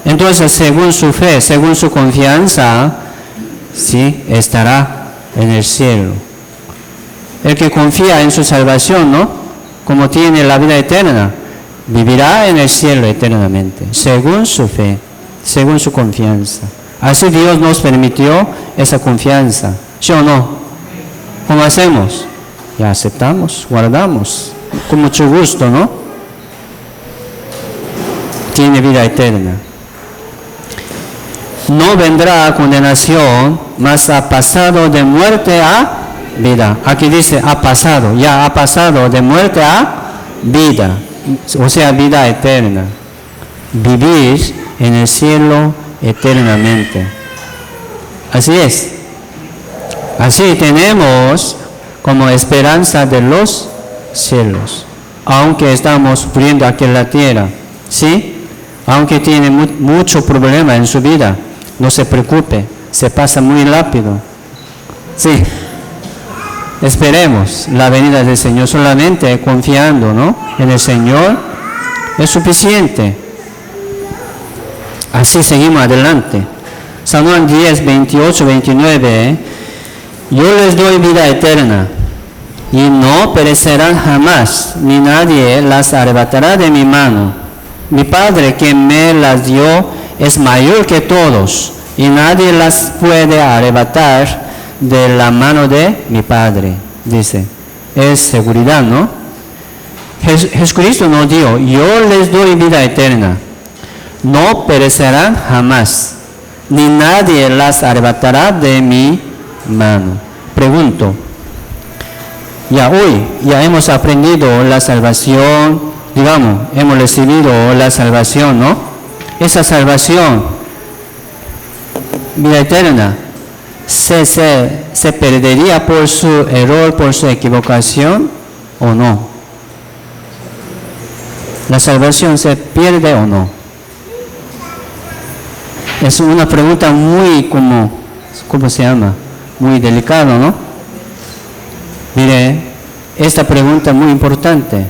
entonces según su fe, según su confianza, sí, estará en el cielo. El que confía en su salvación, ¿no? Como tiene la vida eterna, vivirá en el cielo eternamente, según su fe, según su confianza. Así Dios nos permitió esa confianza, ¿sí o no? ¿Cómo hacemos? Ya aceptamos, guardamos, con mucho gusto, ¿no? Tiene vida eterna. No vendrá a condenación, mas ha pasado de muerte a vida. Aquí dice, ha pasado, ya ha pasado de muerte a vida, o sea, vida eterna. Vivir en el cielo eternamente. Así es. Así tenemos como esperanza de los cielos. Aunque estamos sufriendo aquí en la tierra, ¿sí? Aunque tiene mucho problema en su vida, no se preocupe, se pasa muy rápido. Sí, esperemos la venida del Señor, solamente confiando, ¿no? En el Señor es suficiente. Así seguimos adelante. San Juan 10, 28, 29. Yo les doy vida eterna y no perecerán jamás, ni nadie las arrebatará de mi mano. Mi Padre que me las dio es mayor que todos, y nadie las puede arrebatar de la mano de mi Padre. Dice, es seguridad, ¿no? Jesucristo nos dijo, yo les doy vida eterna, no perecerán jamás, ni nadie las arrebatará de mi mano. Pregunto, ya hoy ya hemos aprendido la salvación, digamos, hemos recibido la salvación, ¿no? Esa salvación, vida eterna, ¿se perdería por su error, por su equivocación o no? ¿La salvación se pierde o no? Es una pregunta muy ¿cómo se llama? Muy delicada, ¿no? Mire, esta pregunta es muy importante.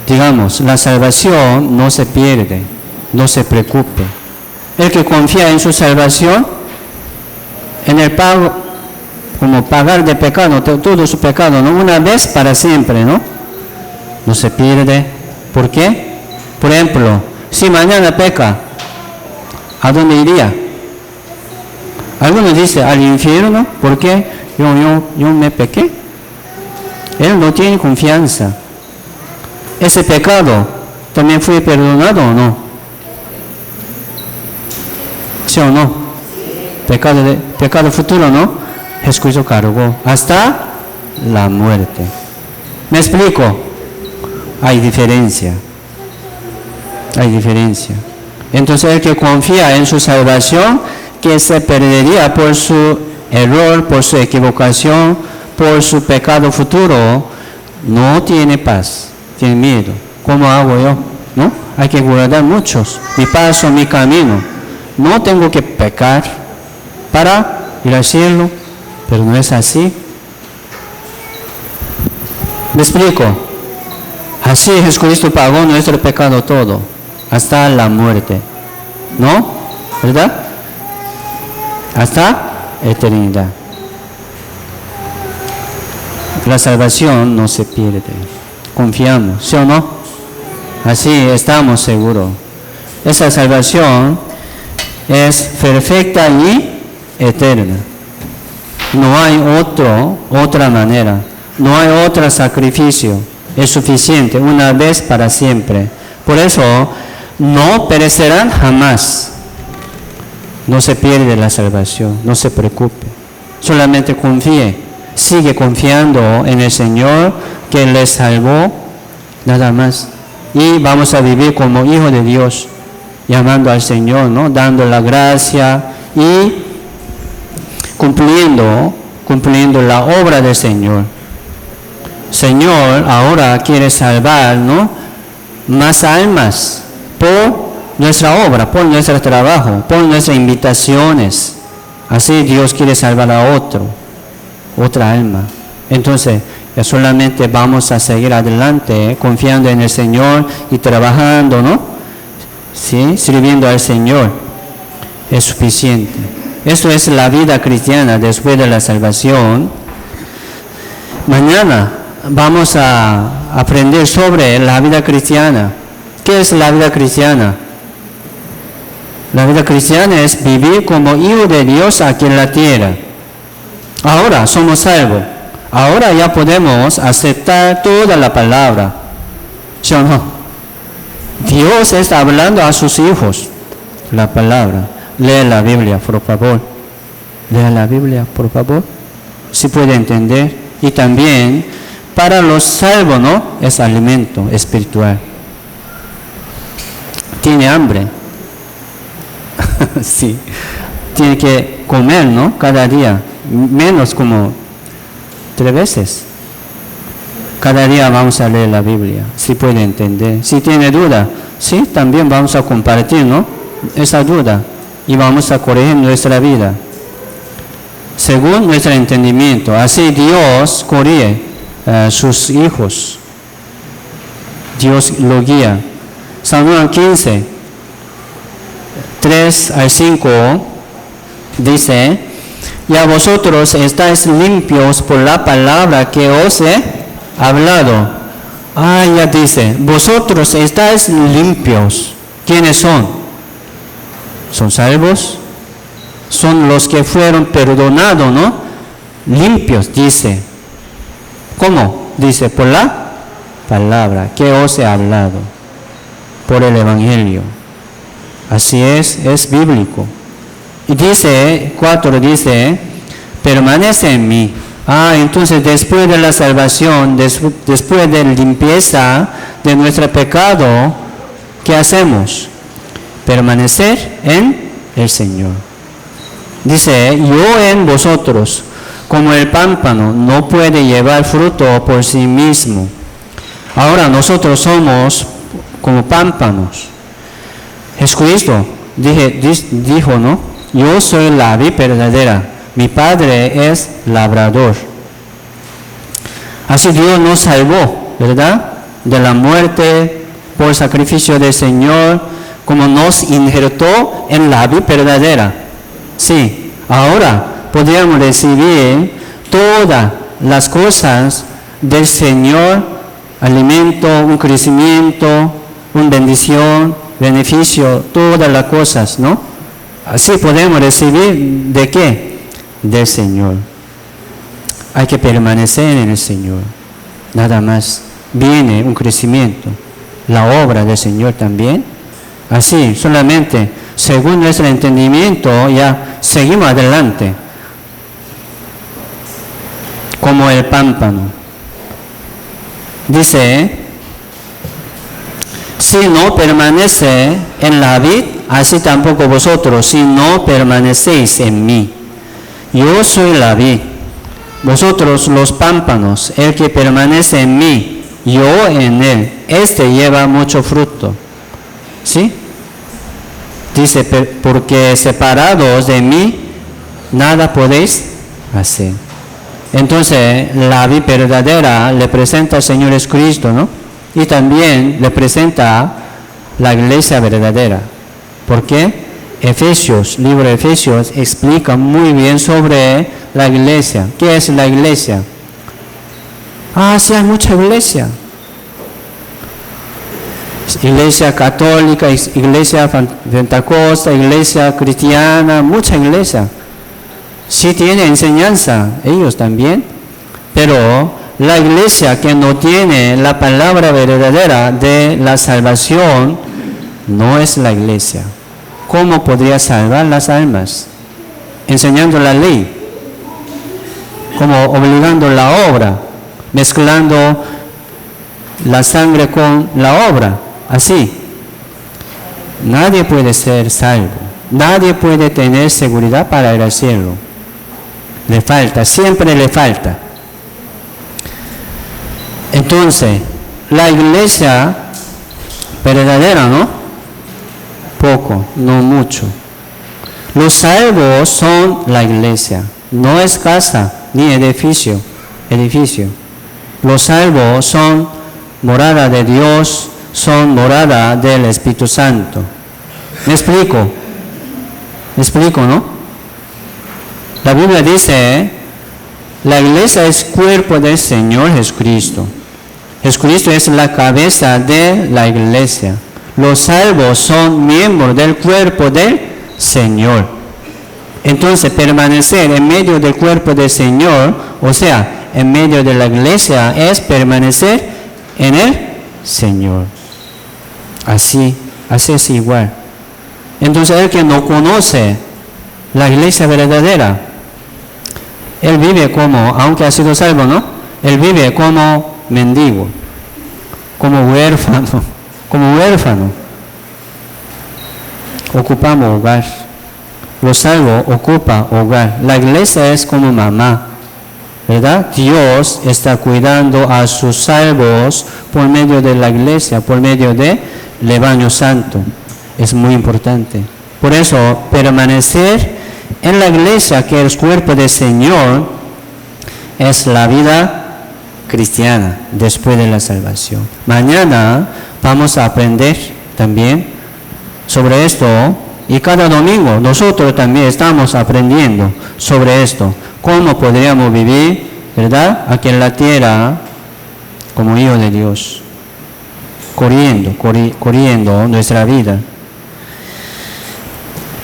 Digamos, la salvación no se pierde, no se preocupe. El que confía en su salvación, en el pago, como pagar de pecado, todo su pecado, ¿no? Una vez para siempre, ¿no? No se pierde. ¿Por qué? Por ejemplo, si mañana peca, ¿a dónde iría? Algunos dicen al infierno. ¿Por qué? Yo me pequé. Él no tiene confianza. ¿Ese pecado también fue perdonado o no? ¿Sí o no? Pecado futuro, ¿no? Jesucristo cargó hasta la muerte. ¿Me explico? Hay diferencia. Hay diferencia. Entonces el que confía en su salvación, que se perdería por su error, por su equivocación, por su pecado futuro, no tiene paz, tiene miedo. ¿Cómo hago yo? ¿No? Hay que guardar muchos. Mi paso, mi camino. No tengo que pecar para ir al cielo, pero no es así. ¿Me explico? Así Jesucristo pagó nuestro pecado todo, hasta la muerte. ¿No? ¿Verdad? Hasta eternidad. La salvación no se pierde. Confiamos, ¿sí o no? Así estamos seguros. Esa salvación es perfecta y eterna. No hay otra manera. No hay otro sacrificio. Es suficiente, una vez para siempre. Por eso, no perecerán jamás. No se pierde la salvación, no se preocupe. Solamente confíe. Sigue confiando en el Señor que les salvó, nada más. Y vamos a vivir como hijos de Dios, llamando al Señor, ¿no? Dando la gracia y cumpliendo la obra del Señor. Señor ahora quiere salvar, ¿no? Más almas por nuestra obra, por nuestro trabajo, por nuestras invitaciones. Así Dios quiere salvar a otra alma. Entonces, solamente vamos a seguir adelante, confiando en el Señor y trabajando, ¿no? ¿Sí? Sirviendo al Señor. Es suficiente. Eso es la vida cristiana después de la salvación. Mañana vamos a aprender sobre la vida cristiana. ¿Qué es la vida cristiana? La vida cristiana es vivir como hijo de Dios aquí en la tierra. Ahora somos salvos. Ahora ya podemos aceptar toda la palabra. ¿Sí o no? Dios está hablando a sus hijos. La palabra. Lee la Biblia, por favor. Lea la Biblia, por favor. Si puede entender. Y también, para los salvos, ¿no? Es alimento espiritual. Tiene hambre. Sí. Tiene que comer, ¿no? Cada día. Menos como 3 veces. Cada día vamos a leer la Biblia. Si puede entender. Si tiene duda, sí, también vamos a compartir, ¿no? Esa duda. Y vamos a corregir nuestra vida según nuestro entendimiento. Así Dios corrige sus hijos. Dios lo guía. San Juan 15, 3 al 5 dice: y a vosotros estáis limpios por la palabra que os he hablado. Ya dice, vosotros estáis limpios. ¿Quiénes son? ¿Son salvos? Son los que fueron perdonados, ¿no? Limpios, dice. ¿Cómo? Dice, por la palabra que os he hablado. Por el Evangelio. Así es bíblico. Y dice, 4 dice, permanece en mí. Entonces después de la salvación, después de la limpieza de nuestro pecado, ¿qué hacemos? Permanecer en el Señor. Dice, yo en vosotros, como el pámpano no puede llevar fruto por sí mismo. Ahora nosotros somos como pámpanos. Jesucristo dijo, ¿no? Yo soy la vid verdadera, mi Padre es labrador. Así Dios nos salvó, ¿verdad? De la muerte por sacrificio del Señor, como nos injertó en la vid verdadera. Sí, ahora podríamos recibir todas las cosas del Señor, alimento, un crecimiento, una bendición, beneficio, todas las cosas, ¿no? Así podemos recibir ¿de qué? Del Señor. Hay que permanecer en el Señor. Nada más. Viene un crecimiento. La obra del Señor también. Así, solamente, según nuestro entendimiento, ya seguimos adelante. Como el pámpano. Dice, si no permanece en la vid, así tampoco vosotros, si no permanecéis en mí. Yo soy la vid, vosotros los pámpanos. El que permanece en mí, yo en él, este lleva mucho fruto. ¿Sí? Dice, porque separados de mí, nada podéis hacer. Entonces, la vid verdadera le presenta al Señor Jesucristo, ¿no? Y también le presenta la iglesia verdadera. ¿Por qué? Libro de Efesios explica muy bien sobre la iglesia. ¿Qué es la iglesia? Sí, hay mucha iglesia. Iglesia católica, iglesia pentecostal, iglesia cristiana, mucha iglesia. Sí tiene enseñanza, ellos también. Pero la iglesia que no tiene la palabra verdadera de la salvación no es la iglesia. ¿Cómo podría salvar las almas? Enseñando la ley, como obligando la obra, mezclando la sangre con la obra, así. Nadie puede ser salvo, nadie puede tener seguridad para ir al cielo. Le falta, siempre le falta. Entonces, la iglesia verdadera, ¿no? Poco, no mucho. Los salvos son la iglesia, no es casa ni edificio. Los salvos son morada de Dios, son morada del Espíritu Santo. ¿Me explico? ¿No? La Biblia dice, la iglesia es cuerpo del Señor Jesucristo. Jesucristo es la cabeza de la iglesia. Los salvos son miembros del cuerpo del Señor. Entonces, permanecer en medio del cuerpo del Señor, o sea, en medio de la iglesia, es permanecer en el Señor. Así es igual. Entonces, el que no conoce la iglesia verdadera, él vive como, aunque ha sido salvo, ¿no? Él vive como mendigo, como huérfano. Ocupamos hogar. Los salvos ocupan hogar. La iglesia es como mamá, ¿verdad? Dios está cuidando a sus salvos por medio de la iglesia, por medio del rebaño santo. Es muy importante. Por eso, permanecer en la iglesia, que es el cuerpo del Señor, es la vida cristiana después de la salvación. Mañana vamos a aprender también sobre esto, y cada domingo nosotros también estamos aprendiendo sobre esto, cómo podríamos vivir, ¿verdad?, aquí en la tierra como hijos de Dios, corriendo nuestra vida.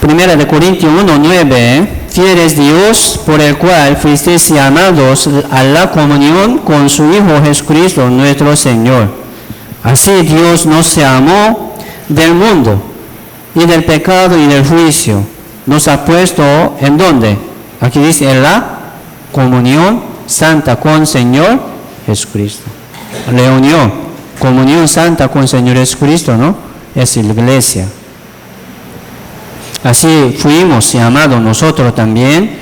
Primera de Corintios 1:9, fiel es Dios por el cual fuisteis llamados a la comunión con su Hijo Jesucristo nuestro Señor. Así Dios nos amó del mundo y del pecado y del juicio, nos ha puesto ¿en dónde? Aquí dice en la comunión santa con Señor Jesucristo. Le unió, comunión santa con Señor Jesucristo, ¿no? Es la iglesia. Así fuimos llamados nosotros también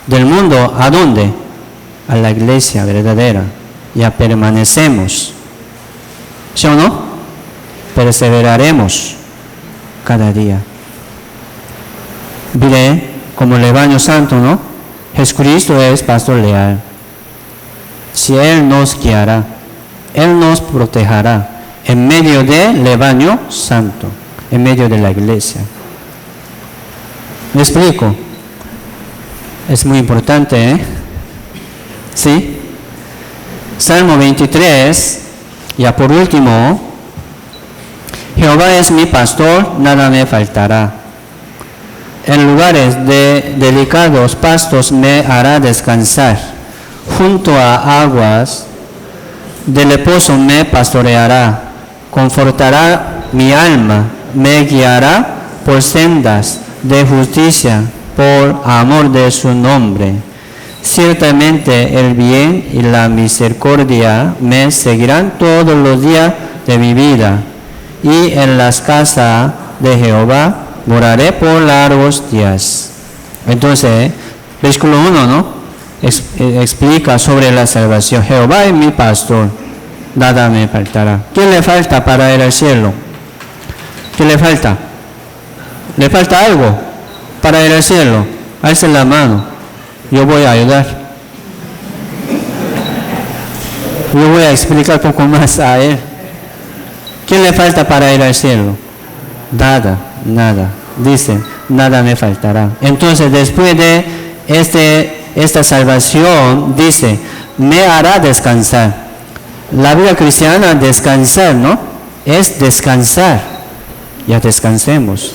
del mundo, ¿a dónde? A la iglesia verdadera. Ya permanecemos. ¿Sí o no? Perseveraremos cada día. Diré, como el rebaño santo, ¿no? Jesucristo es pastor leal. Si Él nos guiará, Él nos protegerá en medio del rebaño santo, en medio de la iglesia. ¿Me explico? Es muy importante, ¿eh? ¿Sí? Salmo 23, ya por último, Jehová es mi pastor, nada me faltará. En lugares de delicados pastos me hará descansar. Junto a aguas de reposo me pastoreará. Confortará mi alma, me guiará por sendas de justicia, por amor de su nombre. Ciertamente el bien y la misericordia me seguirán todos los días de mi vida, y en las casas de Jehová moraré por largos días. Entonces, versículo 1, ¿no? Explica sobre la salvación. Jehová es mi pastor, nada me faltará. ¿Qué le falta para ir al cielo? ¿Qué le falta? ¿Le falta algo para ir al cielo? Alce la mano, yo voy a ayudar. Yo voy a explicar un poco más a él. ¿Qué le falta para ir al cielo? Nada, nada. Dice, nada me faltará. Entonces, después de esta salvación, dice, me hará descansar. La vida cristiana, descansar, ¿no? Es descansar. Ya descansemos.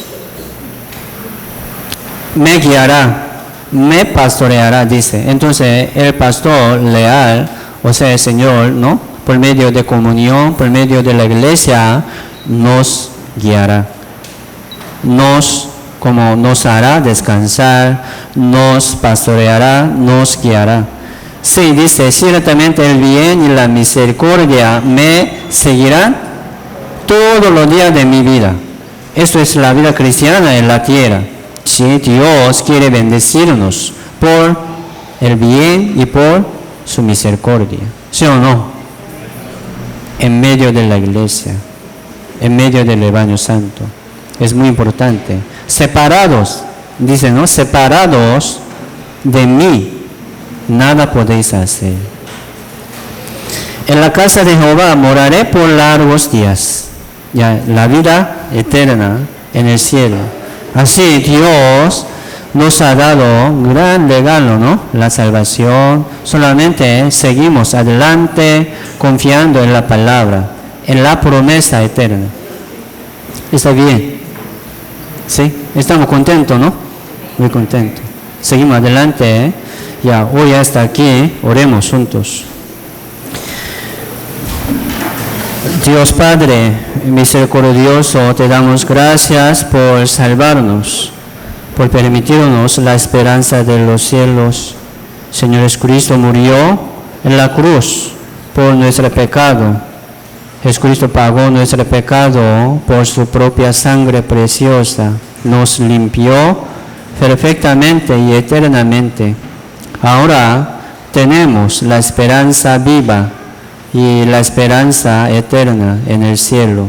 Me guiará, me pastoreará, dice. Entonces, el pastor leal, o sea, el Señor, ¿no? Por medio de comunión, por medio de la iglesia, nos guiará. Como nos hará descansar, nos pastoreará, nos guiará. Sí, dice, ciertamente el bien y la misericordia me seguirán todos los días de mi vida. Esto es la vida cristiana en la tierra. Si Dios quiere bendecirnos por el bien y por su misericordia. ¿Sí o no? En medio de la iglesia, en medio del rebaño santo. Es muy importante. Separados, dice, ¿no? Separados de mí, nada podéis hacer. En la casa de Jehová moraré por largos días. Ya, la vida eterna en el cielo. Así Dios nos ha dado un gran regalo, ¿no? La salvación. Solamente seguimos adelante confiando en la palabra, en la promesa eterna. ¿Está bien? ¿Sí? Estamos contentos, ¿no? Muy contentos. Seguimos adelante, ¿eh? Ya, hoy hasta aquí, oremos juntos. Dios Padre misericordioso, te damos gracias por salvarnos, por permitirnos la esperanza de los cielos. Señor Jesucristo murió en la cruz por nuestro pecado. Jesucristo pagó nuestro pecado por su propia sangre preciosa. Nos limpió perfectamente y eternamente. Ahora tenemos la esperanza viva y la esperanza eterna en el cielo.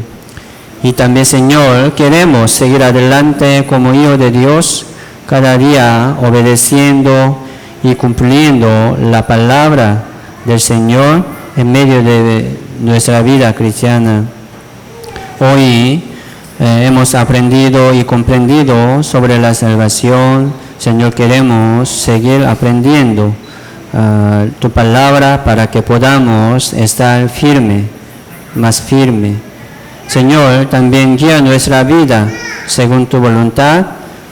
Y también, Señor, queremos seguir adelante como hijos de Dios, cada día obedeciendo y cumpliendo la palabra del Señor en medio de nuestra vida cristiana. Hoy hemos aprendido y comprendido sobre la salvación. Señor, queremos seguir aprendiendo tu palabra para que podamos estar firme, más firme. Señor, también guía nuestra vida según tu voluntad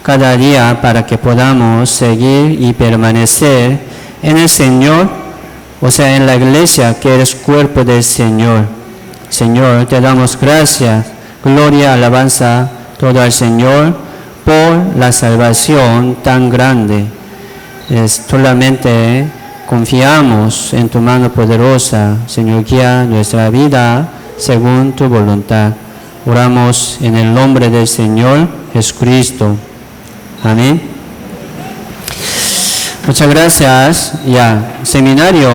cada día para que podamos seguir y permanecer en el Señor, o sea, en la iglesia que eres cuerpo del Señor. Señor, te damos gracias, gloria, alabanza, todo al Señor, por la salvación tan grande. Solamente confiamos en tu mano poderosa, Señor, guía nuestra vida según tu voluntad. Oramos en el nombre del Señor Jesucristo. Amén. Muchas gracias. Ya, seminario.